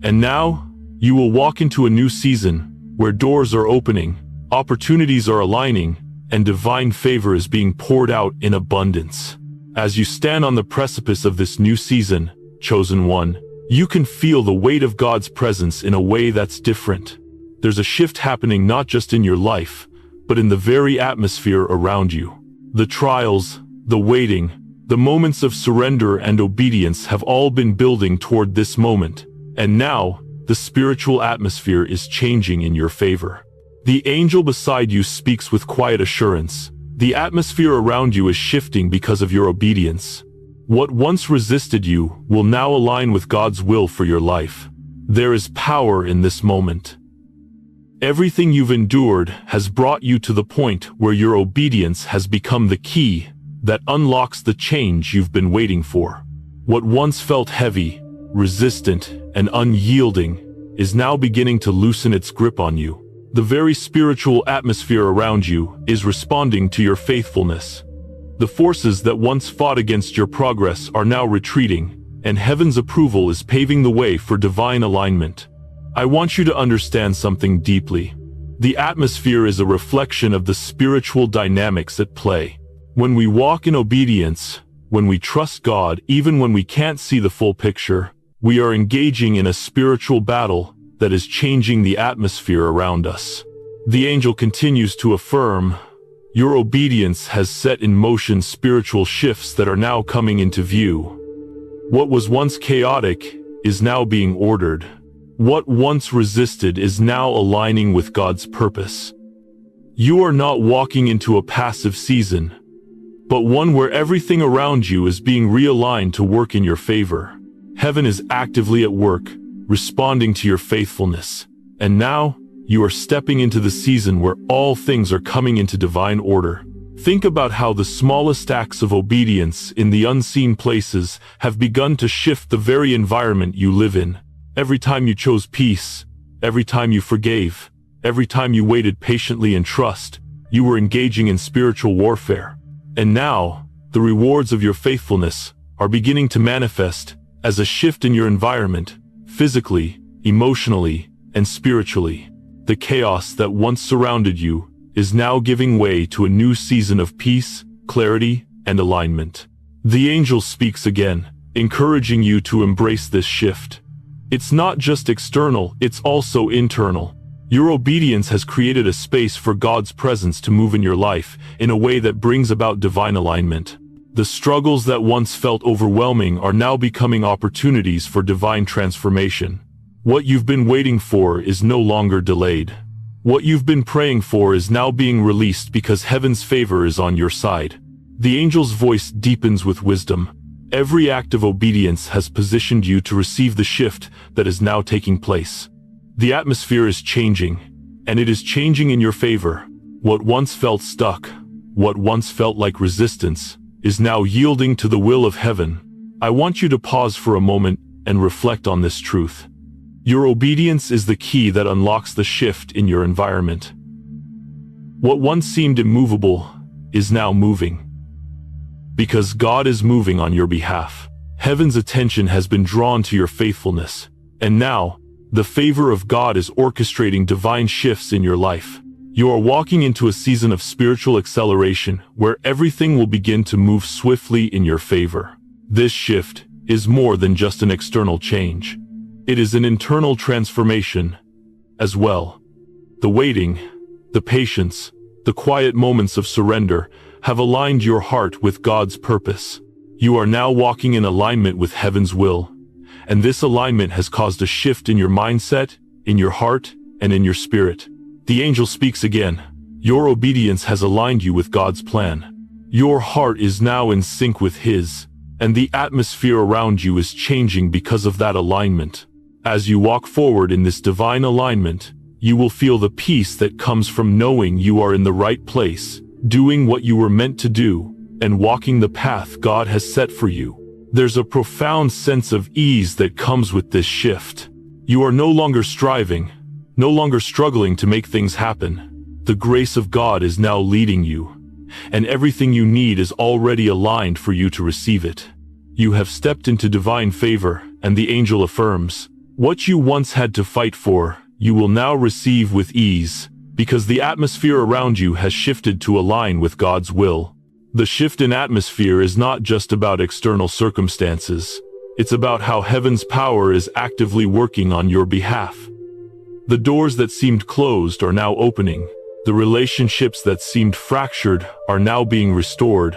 And now, you will walk into a new season where doors are opening, opportunities are aligning, and divine favor is being poured out in abundance. As you stand on the precipice of this new season, chosen one, you can feel the weight of God's presence in a way that's different. There's a shift happening not just in your life, but in the very atmosphere around you. The trials, the waiting, the moments of surrender and obedience have all been building toward this moment, and now, the spiritual atmosphere is changing in your favor. The angel beside you speaks with quiet assurance. The atmosphere around you is shifting because of your obedience. What once resisted you will now align with God's will for your life. There is power in this moment. Everything you've endured has brought you to the point where your obedience has become the key that unlocks the change you've been waiting for. What once felt heavy, resistant, and unyielding is now beginning to loosen its grip on you. The very spiritual atmosphere around you is responding to your faithfulness. The forces that once fought against your progress are now retreating, and heaven's approval is paving the way for divine alignment. I want you to understand something deeply. The atmosphere is a reflection of the spiritual dynamics at play. When we walk in obedience, when we trust God, even when we can't see the full picture, we are engaging in a spiritual battle that is changing the atmosphere around us. The angel continues to affirm, "Your obedience has set in motion spiritual shifts that are now coming into view. What was once chaotic is now being ordered. What once resisted is now aligning with God's purpose." You are not walking into a passive season, but one where everything around you is being realigned to work in your favor. Heaven is actively at work, responding to your faithfulness. And now, you are stepping into the season where all things are coming into divine order. Think about how the smallest acts of obedience in the unseen places have begun to shift the very environment you live in. Every time you chose peace, every time you forgave, every time you waited patiently in trust, you were engaging in spiritual warfare. And now, the rewards of your faithfulness are beginning to manifest as a shift in your environment, physically, emotionally, and spiritually. The chaos that once surrounded you is now giving way to a new season of peace, clarity, and alignment. The angel speaks again, encouraging you to embrace this shift. It's not just external, it's also internal. Your obedience has created a space for God's presence to move in your life in a way that brings about divine alignment. The struggles that once felt overwhelming are now becoming opportunities for divine transformation. What you've been waiting for is no longer delayed. What you've been praying for is now being released because heaven's favor is on your side. The angel's voice deepens with wisdom. Every act of obedience has positioned you to receive the shift that is now taking place. The atmosphere is changing, and it is changing in your favor. What once felt stuck, what once felt like resistance, is now yielding to the will of heaven. I want you to pause for a moment and reflect on this truth. Your obedience is the key that unlocks the shift in your environment. What once seemed immovable is now moving. Because God is moving on your behalf. Heaven's attention has been drawn to your faithfulness, and now, the favor of God is orchestrating divine shifts in your life. You are walking into a season of spiritual acceleration where everything will begin to move swiftly in your favor. This shift is more than just an external change. It is an internal transformation as well. The waiting, the patience, the quiet moments of surrender have aligned your heart with God's purpose. You are now walking in alignment with heaven's will, and this alignment has caused a shift in your mindset, in your heart, and in your spirit. The angel speaks again. Your obedience has aligned you with God's plan. Your heart is now in sync with His, and the atmosphere around you is changing because of that alignment. As you walk forward in this divine alignment, you will feel the peace that comes from knowing you are in the right place, doing what you were meant to do, and walking the path God has set for you. There's a profound sense of ease that comes with this shift. You are no longer striving, no longer struggling to make things happen. The grace of God is now leading you, and everything you need is already aligned for you to receive it. You have stepped into divine favor, and the angel affirms, what you once had to fight for, you will now receive with ease, because the atmosphere around you has shifted to align with God's will. The shift in atmosphere is not just about external circumstances. It's about how heaven's power is actively working on your behalf. The doors that seemed closed are now opening. The relationships that seemed fractured are now being restored.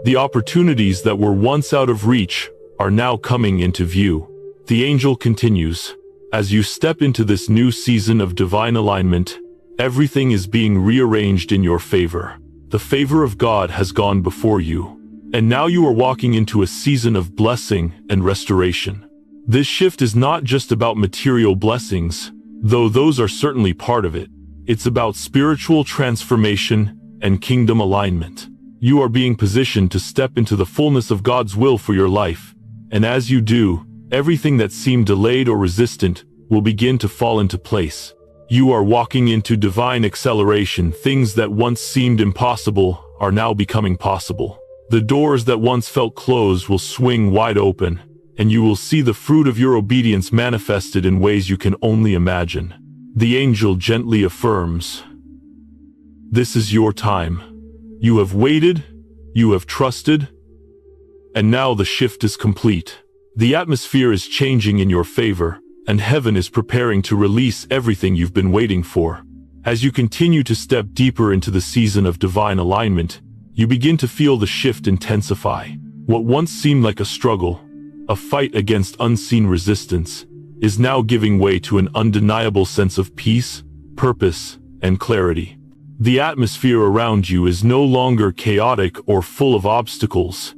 The opportunities that were once out of reach are now coming into view. The angel continues, as you step into this new season of divine alignment, everything is being rearranged in your favor. The favor of God has gone before you, and now you are walking into a season of blessing and restoration. This shift is not just about material blessings, though those are certainly part of it. It's about spiritual transformation and kingdom alignment. You are being positioned to step into the fullness of God's will for your life, and as you do, everything that seemed delayed or resistant will begin to fall into place. You are walking into divine acceleration. Things that once seemed impossible are now becoming possible. The doors that once felt closed will swing wide open, and you will see the fruit of your obedience manifested in ways you can only imagine. The angel gently affirms, "This is your time. You have waited, you have trusted, and now the shift is complete. The atmosphere is changing in your favor, and heaven is preparing to release everything you've been waiting for." As you continue to step deeper into the season of divine alignment, you begin to feel the shift intensify. What once seemed like a struggle, a fight against unseen resistance, is now giving way to an undeniable sense of peace, purpose, and clarity. The atmosphere around you is no longer chaotic or full of obstacles.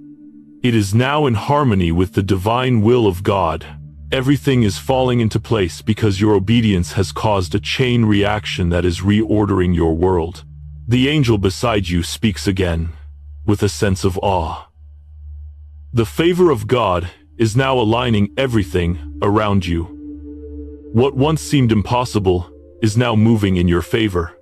It is now in harmony with the divine will of God. Everything is falling into place because your obedience has caused a chain reaction that is reordering your world. The angel beside you speaks again, with a sense of awe. The favor of God is now aligning everything around you. What once seemed impossible is now moving in your favor.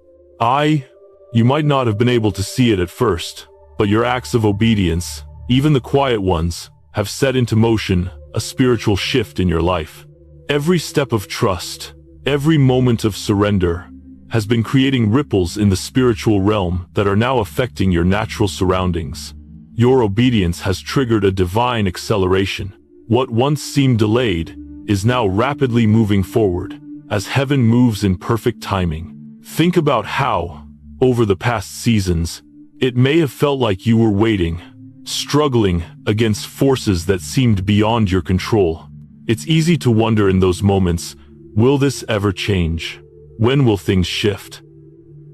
You might not have been able to see it at first, but your acts of obedience, even the quiet ones, have set into motion a spiritual shift in your life. Every step of trust, every moment of surrender, has been creating ripples in the spiritual realm that are now affecting your natural surroundings. Your obedience has triggered a divine acceleration. What once seemed delayed is now rapidly moving forward, as heaven moves in perfect timing. Think about how, over the past seasons, it may have felt like you were waiting, struggling against forces that seemed beyond your control. It's easy to wonder in those moments, will this ever change? When will things shift?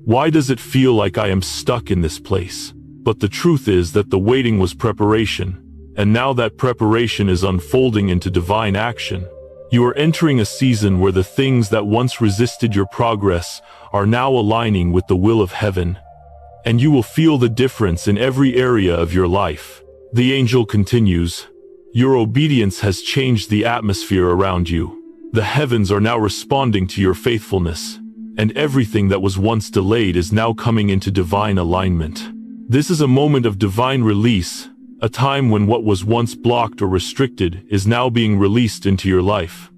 Why does it feel like I am stuck in this place? But the truth is that the waiting was preparation, and now that preparation is unfolding into divine action. You are entering a season where the things that once resisted your progress are now aligning with the will of heaven, and you will feel the difference in every area of your life. The angel continues, "Your obedience has changed the atmosphere around you. The heavens are now responding to your faithfulness, and everything that was once delayed is now coming into divine alignment." This is a moment of divine release, a time when what was once blocked or restricted is now being released into your life.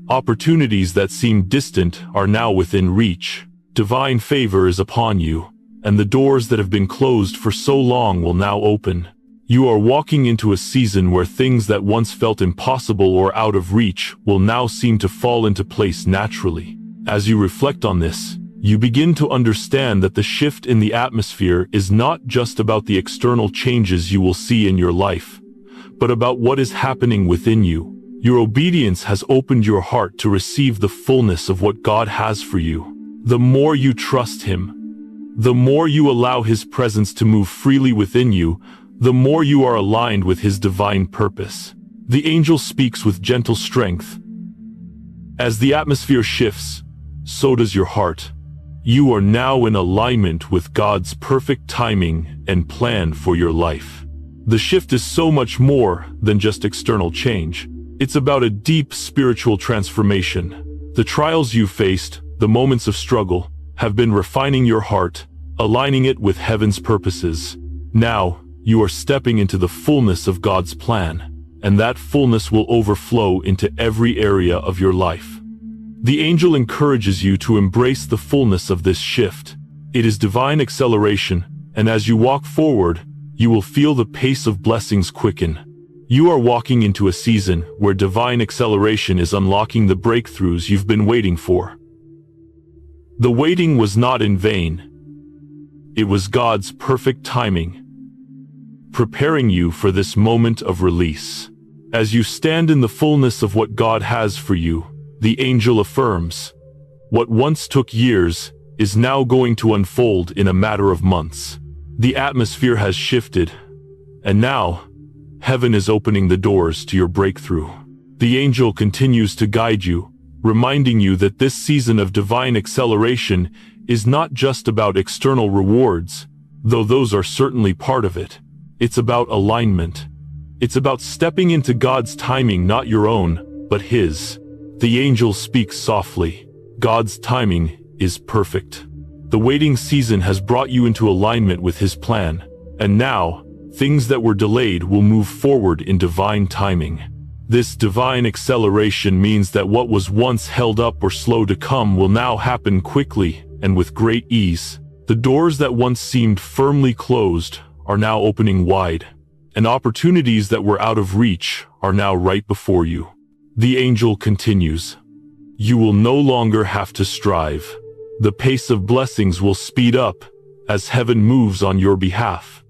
Opportunities that seemed distant are now within reach. Divine favor is upon you, and the doors that have been closed for so long will now open. You are walking into a season where things that once felt impossible or out of reach will now seem to fall into place naturally. As you reflect on this, you begin to understand that the shift in the atmosphere is not just about the external changes you will see in your life, but about what is happening within you. Your obedience has opened your heart to receive the fullness of what God has for you. The more you trust Him, the more you allow His presence to move freely within you, the more you are aligned with His divine purpose. The angel speaks with gentle strength. As the atmosphere shifts, so does your heart. You are now in alignment with God's perfect timing and plan for your life. The shift is so much more than just external change. It's about a deep spiritual transformation. The trials you faced, the moments of struggle, have been refining your heart, aligning it with heaven's purposes. Now, you are stepping into the fullness of God's plan, and that fullness will overflow into every area of your life. The angel encourages you to embrace the fullness of this shift. It is divine acceleration, and as you walk forward, you will feel the pace of blessings quicken. You are walking into a season where divine acceleration is unlocking the breakthroughs you've been waiting for. The waiting was not in vain. It was God's perfect timing, preparing you for this moment of release. As you stand in the fullness of what God has for you, the angel affirms, what once took years is now going to unfold in a matter of months. The atmosphere has shifted, and now, heaven is opening the doors to your breakthrough. The angel continues to guide you, reminding you that this season of divine acceleration is not just about external rewards, though those are certainly part of it. It's about alignment. It's about stepping into God's timing, not your own, but His. The angel speaks softly. God's timing is perfect. The waiting season has brought you into alignment with His plan, and now, things that were delayed will move forward in divine timing. This divine acceleration means that what was once held up or slow to come will now happen quickly and with great ease. The doors that once seemed firmly closed are now opening wide, and opportunities that were out of reach are now right before you. The angel continues, "You will no longer have to strive. The pace of blessings will speed up as heaven moves on your behalf."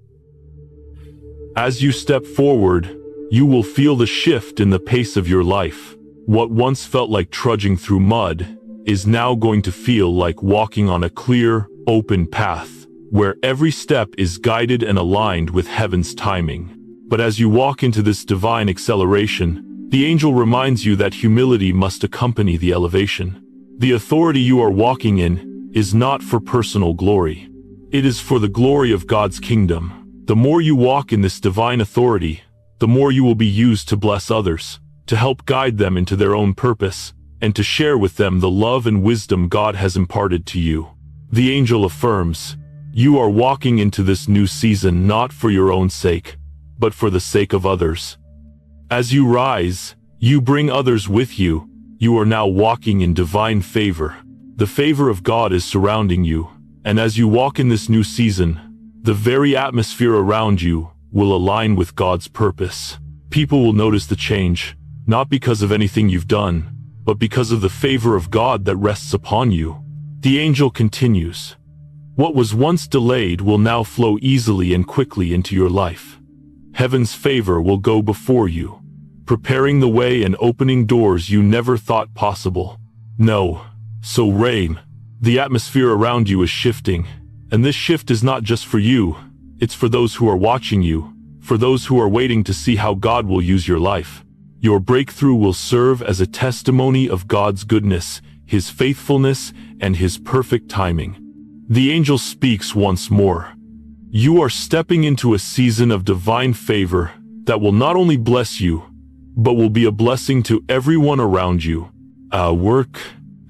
As you step forward, you will feel the shift in the pace of your life. What once felt like trudging through mud is now going to feel like walking on a clear, open path, where every step is guided and aligned with heaven's timing. But as you walk into this divine acceleration, the angel reminds you that humility must accompany the elevation. The authority you are walking in is not for personal glory. It is for the glory of God's kingdom. The more you walk in this divine authority, the more you will be used to bless others, to help guide them into their own purpose, and to share with them the love and wisdom God has imparted to you. The angel affirms, you are walking into this new season not for your own sake, but for the sake of others. As you rise, you bring others with you. You are now walking in divine favor. The favor of God is surrounding you, and as you walk in this new season, the very atmosphere around you will align with God's purpose. People will notice the change, not because of anything you've done, but because of the favor of God that rests upon you. The angel continues, what was once delayed will now flow easily and quickly into your life. Heaven's favor will go before you, preparing the way and opening doors you never thought possible. So reign. The atmosphere around you is shifting, and this shift is not just for you, it's for those who are watching you, for those who are waiting to see how God will use your life. Your breakthrough will serve as a testimony of God's goodness, His faithfulness, and His perfect timing. The angel speaks once more. You are stepping into a season of divine favor that will not only bless you, but will be a blessing to everyone around you.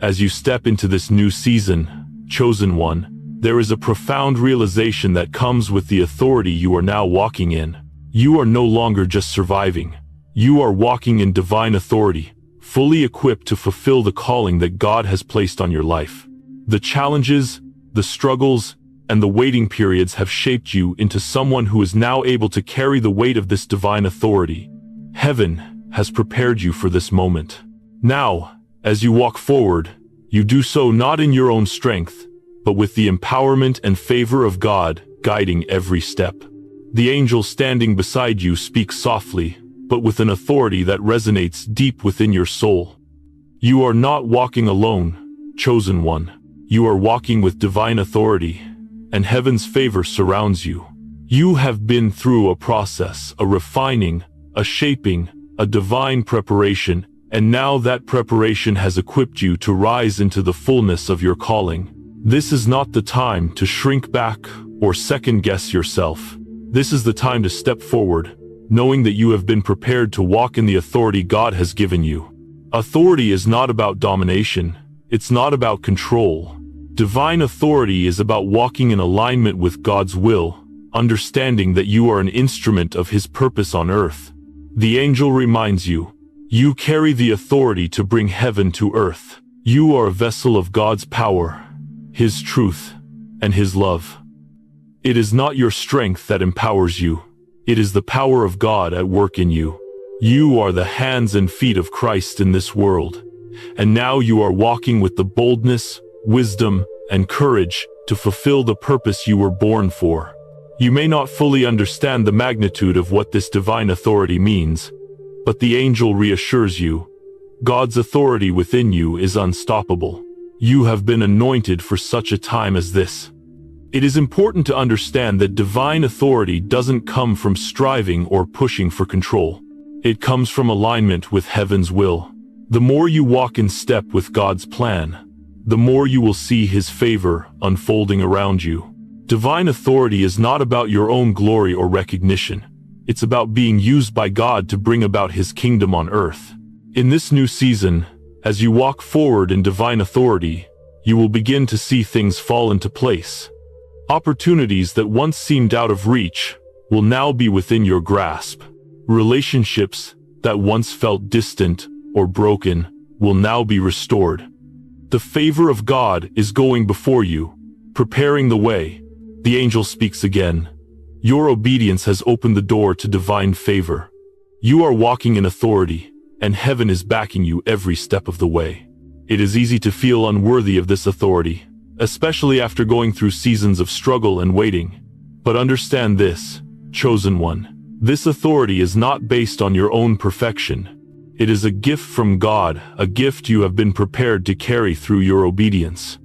As you step into this new season, chosen one, there is a profound realization that comes with the authority you are now walking in. You are no longer just surviving. You are walking in divine authority, fully equipped to fulfill the calling that God has placed on your life. The challenges, the struggles, and the waiting periods have shaped you into someone who is now able to carry the weight of this divine authority. Heaven has prepared you for this moment. Now, as you walk forward, you do so not in your own strength, but with the empowerment and favor of God guiding every step. The angel standing beside you speaks softly, but with an authority that resonates deep within your soul. You are not walking alone, chosen one. You are walking with divine authority, and heaven's favor surrounds you. You have been through a process, a refining, a shaping, a divine preparation, and now that preparation has equipped you to rise into the fullness of your calling. This is not the time to shrink back or second-guess yourself. This is the time to step forward, knowing that you have been prepared to walk in the authority God has given you. Authority is not about domination. It's not about control. Divine authority is about walking in alignment with God's will, understanding that you are an instrument of His purpose on earth. The angel reminds you, you carry the authority to bring heaven to earth. You are a vessel of God's power, His truth, and His love. It is not your strength that empowers you. It is the power of God at work in you. You are the hands and feet of Christ in this world, and now you are walking with the boldness, wisdom, and courage to fulfill the purpose you were born for. You may not fully understand the magnitude of what this divine authority means, but the angel reassures you, God's authority within you is unstoppable. You have been anointed for such a time as this. It is important to understand that divine authority doesn't come from striving or pushing for control. It comes from alignment with heaven's will. The more you walk in step with God's plan, the more you will see His favor unfolding around you. Divine authority is not about your own glory or recognition. It's about being used by God to bring about His kingdom on earth. In this new season, as you walk forward in divine authority, you will begin to see things fall into place. Opportunities that once seemed out of reach will now be within your grasp. Relationships that once felt distant or broken will now be restored. The favor of God is going before you, preparing the way. The angel speaks again. Your obedience has opened the door to divine favor. You are walking in authority, and heaven is backing you every step of the way. It is easy to feel unworthy of this authority, especially after going through seasons of struggle and waiting. But understand this, chosen one. This authority is not based on your own perfection. It is a gift from God, a gift you have been prepared to carry through your obedience.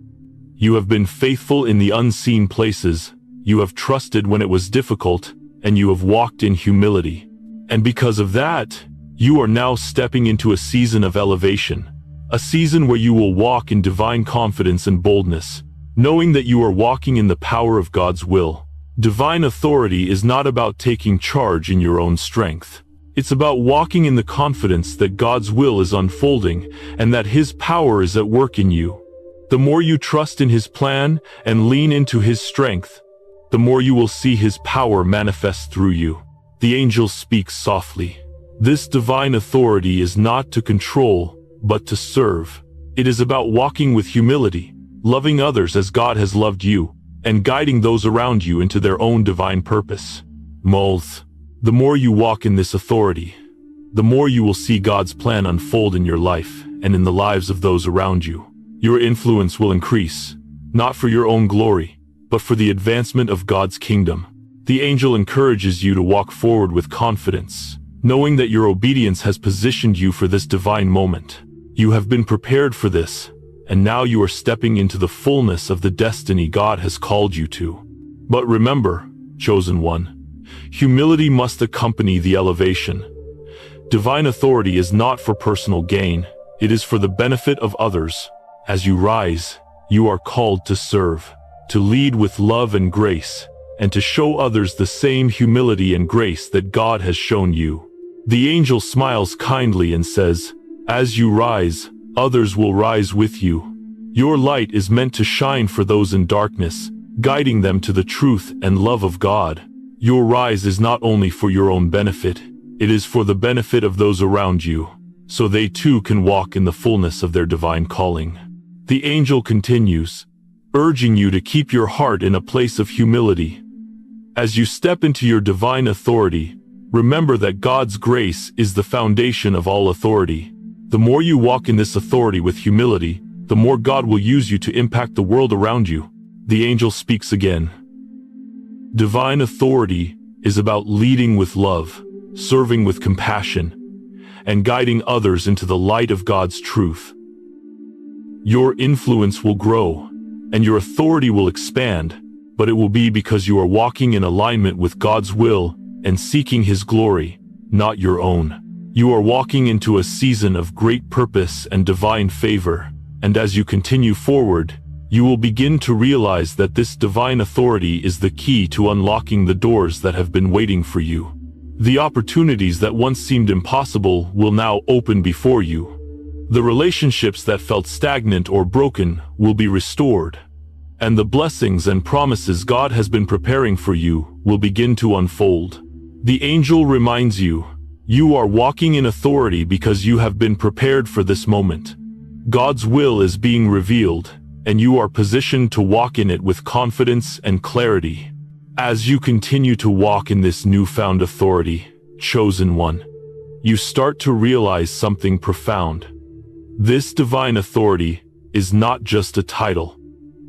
You have been faithful in the unseen places, you have trusted when it was difficult, and you have walked in humility. And because of that, you are now stepping into a season of elevation, a season where you will walk in divine confidence and boldness, knowing that you are walking in the power of God's will. Divine authority is not about taking charge in your own strength. It's about walking in the confidence that God's will is unfolding and that His power is at work in you. The more you trust in His plan and lean into His strength, the more you will see His power manifest through you. The angel speaks softly. This divine authority is not to control, but to serve. It is about walking with humility, loving others as God has loved you, and guiding those around you into their own divine purpose. Moles. The more you walk in this authority, the more you will see God's plan unfold in your life and in the lives of those around you. Your influence will increase, not for your own glory, but for the advancement of God's kingdom. The angel encourages you to walk forward with confidence, knowing that your obedience has positioned you for this divine moment. You have been prepared for this, and now you are stepping into the fullness of the destiny God has called you to. But remember, chosen one, humility must accompany the elevation. Divine authority is not for personal gain, it is for the benefit of others. As you rise, you are called to serve, to lead with love and grace, and to show others the same humility and grace that God has shown you. The angel smiles kindly and says, "As you rise, others will rise with you." Your light is meant to shine for those in darkness, guiding them to the truth and love of God. Your rise is not only for your own benefit, it is for the benefit of those around you, so they too can walk in the fullness of their divine calling. The angel continues, urging you to keep your heart in a place of humility. As you step into your divine authority, remember that God's grace is the foundation of all authority. The more you walk in this authority with humility, the more God will use you to impact the world around you. The angel speaks again. Divine authority is about leading with love, serving with compassion, and guiding others into the light of God's truth. Your influence will grow, and your authority will expand, but it will be because you are walking in alignment with God's will and seeking His glory, not your own. You are walking into a season of great purpose and divine favor, and as you continue forward, you will begin to realize that this divine authority is the key to unlocking the doors that have been waiting for you. The opportunities that once seemed impossible will now open before you. The relationships that felt stagnant or broken will be restored. And the blessings and promises God has been preparing for you will begin to unfold. The angel reminds you, you are walking in authority because you have been prepared for this moment. God's will is being revealed, and you are positioned to walk in it with confidence and clarity. As you continue to walk in this newfound authority, chosen one, you start to realize something profound. This divine authority is not just a title,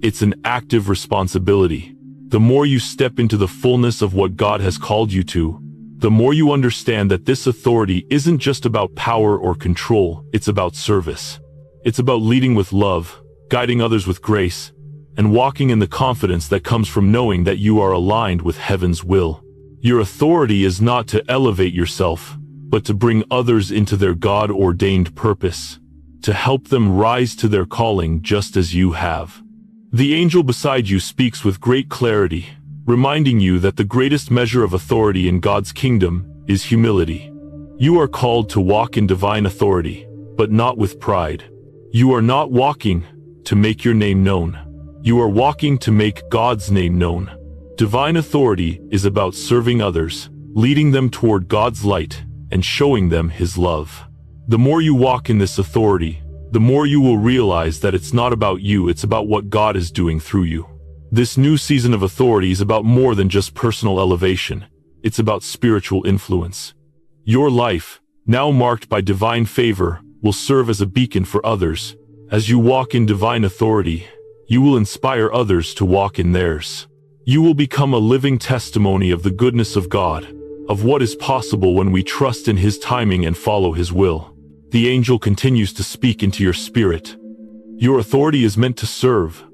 it's an active responsibility. The more you step into the fullness of what God has called you to, the more you understand that this authority isn't just about power or control, it's about service. It's about leading with love, guiding others with grace, and walking in the confidence that comes from knowing that you are aligned with heaven's will. Your authority is not to elevate yourself, but to bring others into their God-ordained purpose, to help them rise to their calling just as you have. The angel beside you speaks with great clarity, reminding you that the greatest measure of authority in God's kingdom is humility. You are called to walk in divine authority, but not with pride. You are not walking to make your name known. You are walking to make God's name known. Divine authority is about serving others, leading them toward God's light, and showing them his love. The more you walk in this authority, the more you will realize that it's not about you, it's about what God is doing through you. This new season of authority is about more than just personal elevation. It's about spiritual influence. Your life, now marked by divine favor, will serve as a beacon for others. As you walk in divine authority, you will inspire others to walk in theirs. You will become a living testimony of the goodness of God, of what is possible when we trust in His timing and follow His will. The angel continues to speak into your spirit. Your authority is meant to serve.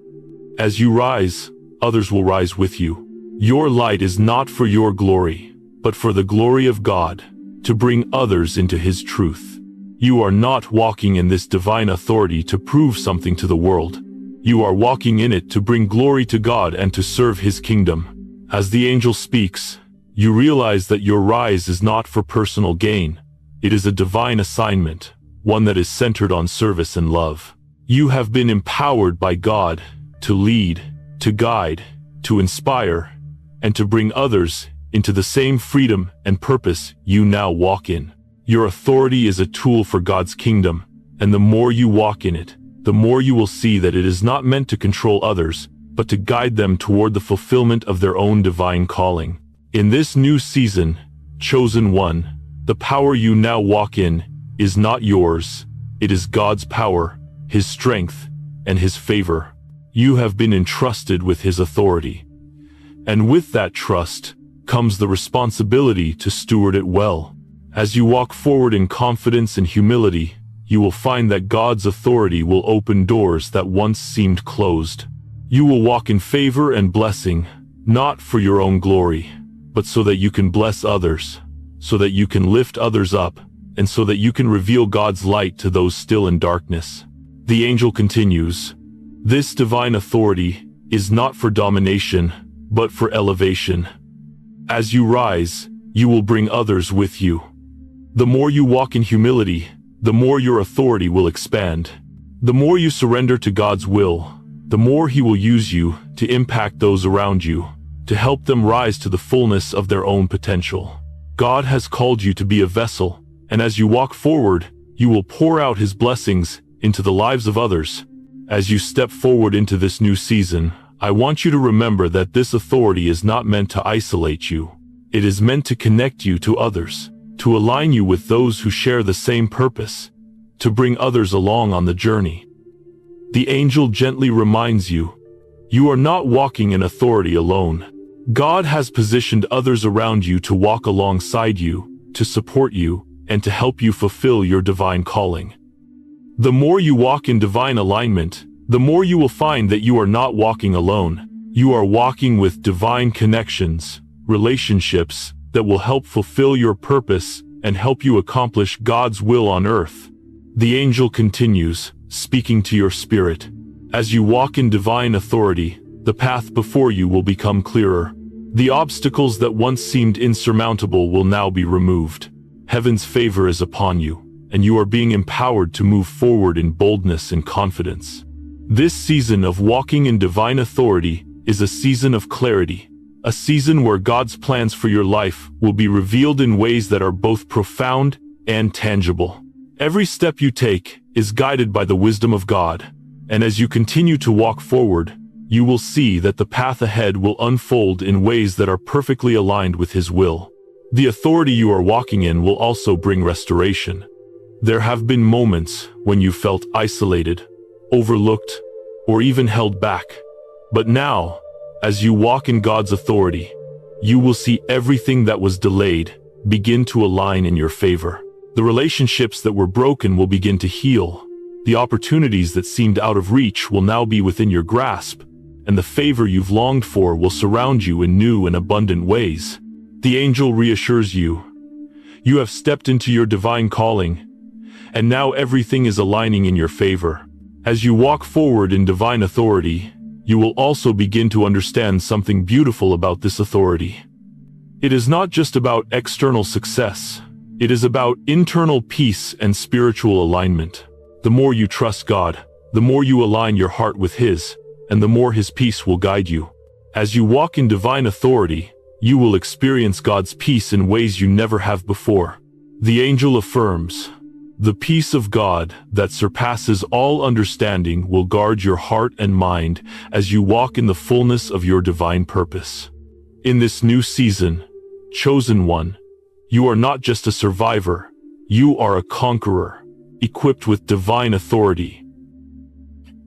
As you rise, others will rise with you. Your light is not for your glory, but for the glory of God, to bring others into His truth. You are not walking in this divine authority to prove something to the world. You are walking in it to bring glory to God and to serve His kingdom. As the angel speaks, you realize that your rise is not for personal gain. It is a divine assignment, one that is centered on service and love. You have been empowered by God to lead, to guide, to inspire, and to bring others into the same freedom and purpose you now walk in. Your authority is a tool for God's kingdom, and the more you walk in it, the more you will see that it is not meant to control others, but to guide them toward the fulfillment of their own divine calling. In this new season, chosen one, the power you now walk in is not yours. It is God's power, His strength, and His favor. You have been entrusted with His authority. And with that trust comes the responsibility to steward it well. As you walk forward in confidence and humility, you will find that God's authority will open doors that once seemed closed. You will walk in favor and blessing, not for your own glory, but so that you can bless others, so that you can lift others up, and so that you can reveal God's light to those still in darkness. The angel continues, "This divine authority is not for domination, but for elevation. As you rise, you will bring others with you. The more you walk in humility, the more your authority will expand. The more you surrender to God's will, the more He will use you to impact those around you, to help them rise to the fullness of their own potential. God has called you to be a vessel, and as you walk forward, you will pour out His blessings into the lives of others. As you step forward into this new season, I want you to remember that this authority is not meant to isolate you. It is meant to connect you to others, to align you with those who share the same purpose, to bring others along on the journey. The angel gently reminds you, you are not walking in authority alone. God has positioned others around you to walk alongside you, to support you, and to help you fulfill your divine calling. The more you walk in divine alignment, the more you will find that you are not walking alone. You are walking with divine connections, relationships, that will help fulfill your purpose and help you accomplish God's will on earth. The angel continues, speaking to your spirit. As you walk in divine authority, the path before you will become clearer. The obstacles that once seemed insurmountable will now be removed. Heaven's favor is upon you, and you are being empowered to move forward in boldness and confidence. This season of walking in divine authority is a season of clarity. A season where God's plans for your life will be revealed in ways that are both profound and tangible. Every step you take is guided by the wisdom of God, and as you continue to walk forward, you will see that the path ahead will unfold in ways that are perfectly aligned with His will. The authority you are walking in will also bring restoration. There have been moments when you felt isolated, overlooked, or even held back. But now, as you walk in God's authority, you will see everything that was delayed begin to align in your favor. The relationships that were broken will begin to heal. The opportunities that seemed out of reach will now be within your grasp, and the favor you've longed for will surround you in new and abundant ways. The angel reassures you. You have stepped into your divine calling, and now everything is aligning in your favor. As you walk forward in divine authority, you will also begin to understand something beautiful about this authority. It is not just about external success. It is about internal peace and spiritual alignment. The more you trust God, the more you align your heart with His, and the more His peace will guide you. As you walk in divine authority, you will experience God's peace in ways you never have before. The angel affirms, "The peace of God that surpasses all understanding will guard your heart and mind as you walk in the fullness of your divine purpose." In this new season, chosen one, you are not just a survivor, you are a conqueror, equipped with divine authority.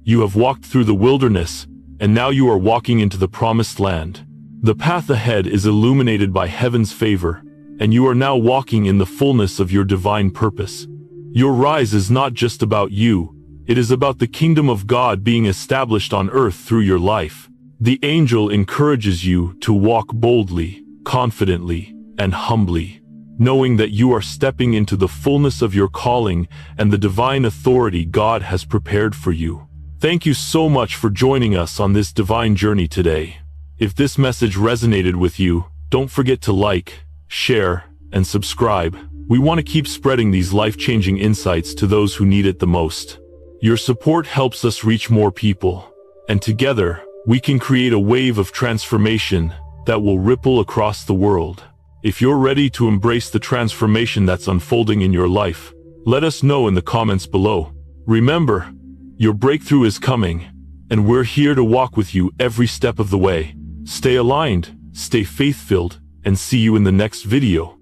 You have walked through the wilderness, and now you are walking into the promised land. The path ahead is illuminated by heaven's favor, and you are now walking in the fullness of your divine purpose. Your rise is not just about you, it is about the kingdom of God being established on earth through your life. The angel encourages you to walk boldly, confidently, and humbly, knowing that you are stepping into the fullness of your calling and the divine authority God has prepared for you. Thank you so much for joining us on this divine journey today. If this message resonated with you, don't forget to like, share, and subscribe. We want to keep spreading these life-changing insights to those who need it the most. Your support helps us reach more people, and together, we can create a wave of transformation that will ripple across the world. If you're ready to embrace the transformation that's unfolding in your life, let us know in the comments below. Remember, your breakthrough is coming, and we're here to walk with you every step of the way. Stay aligned, stay faith-filled, and see you in the next video.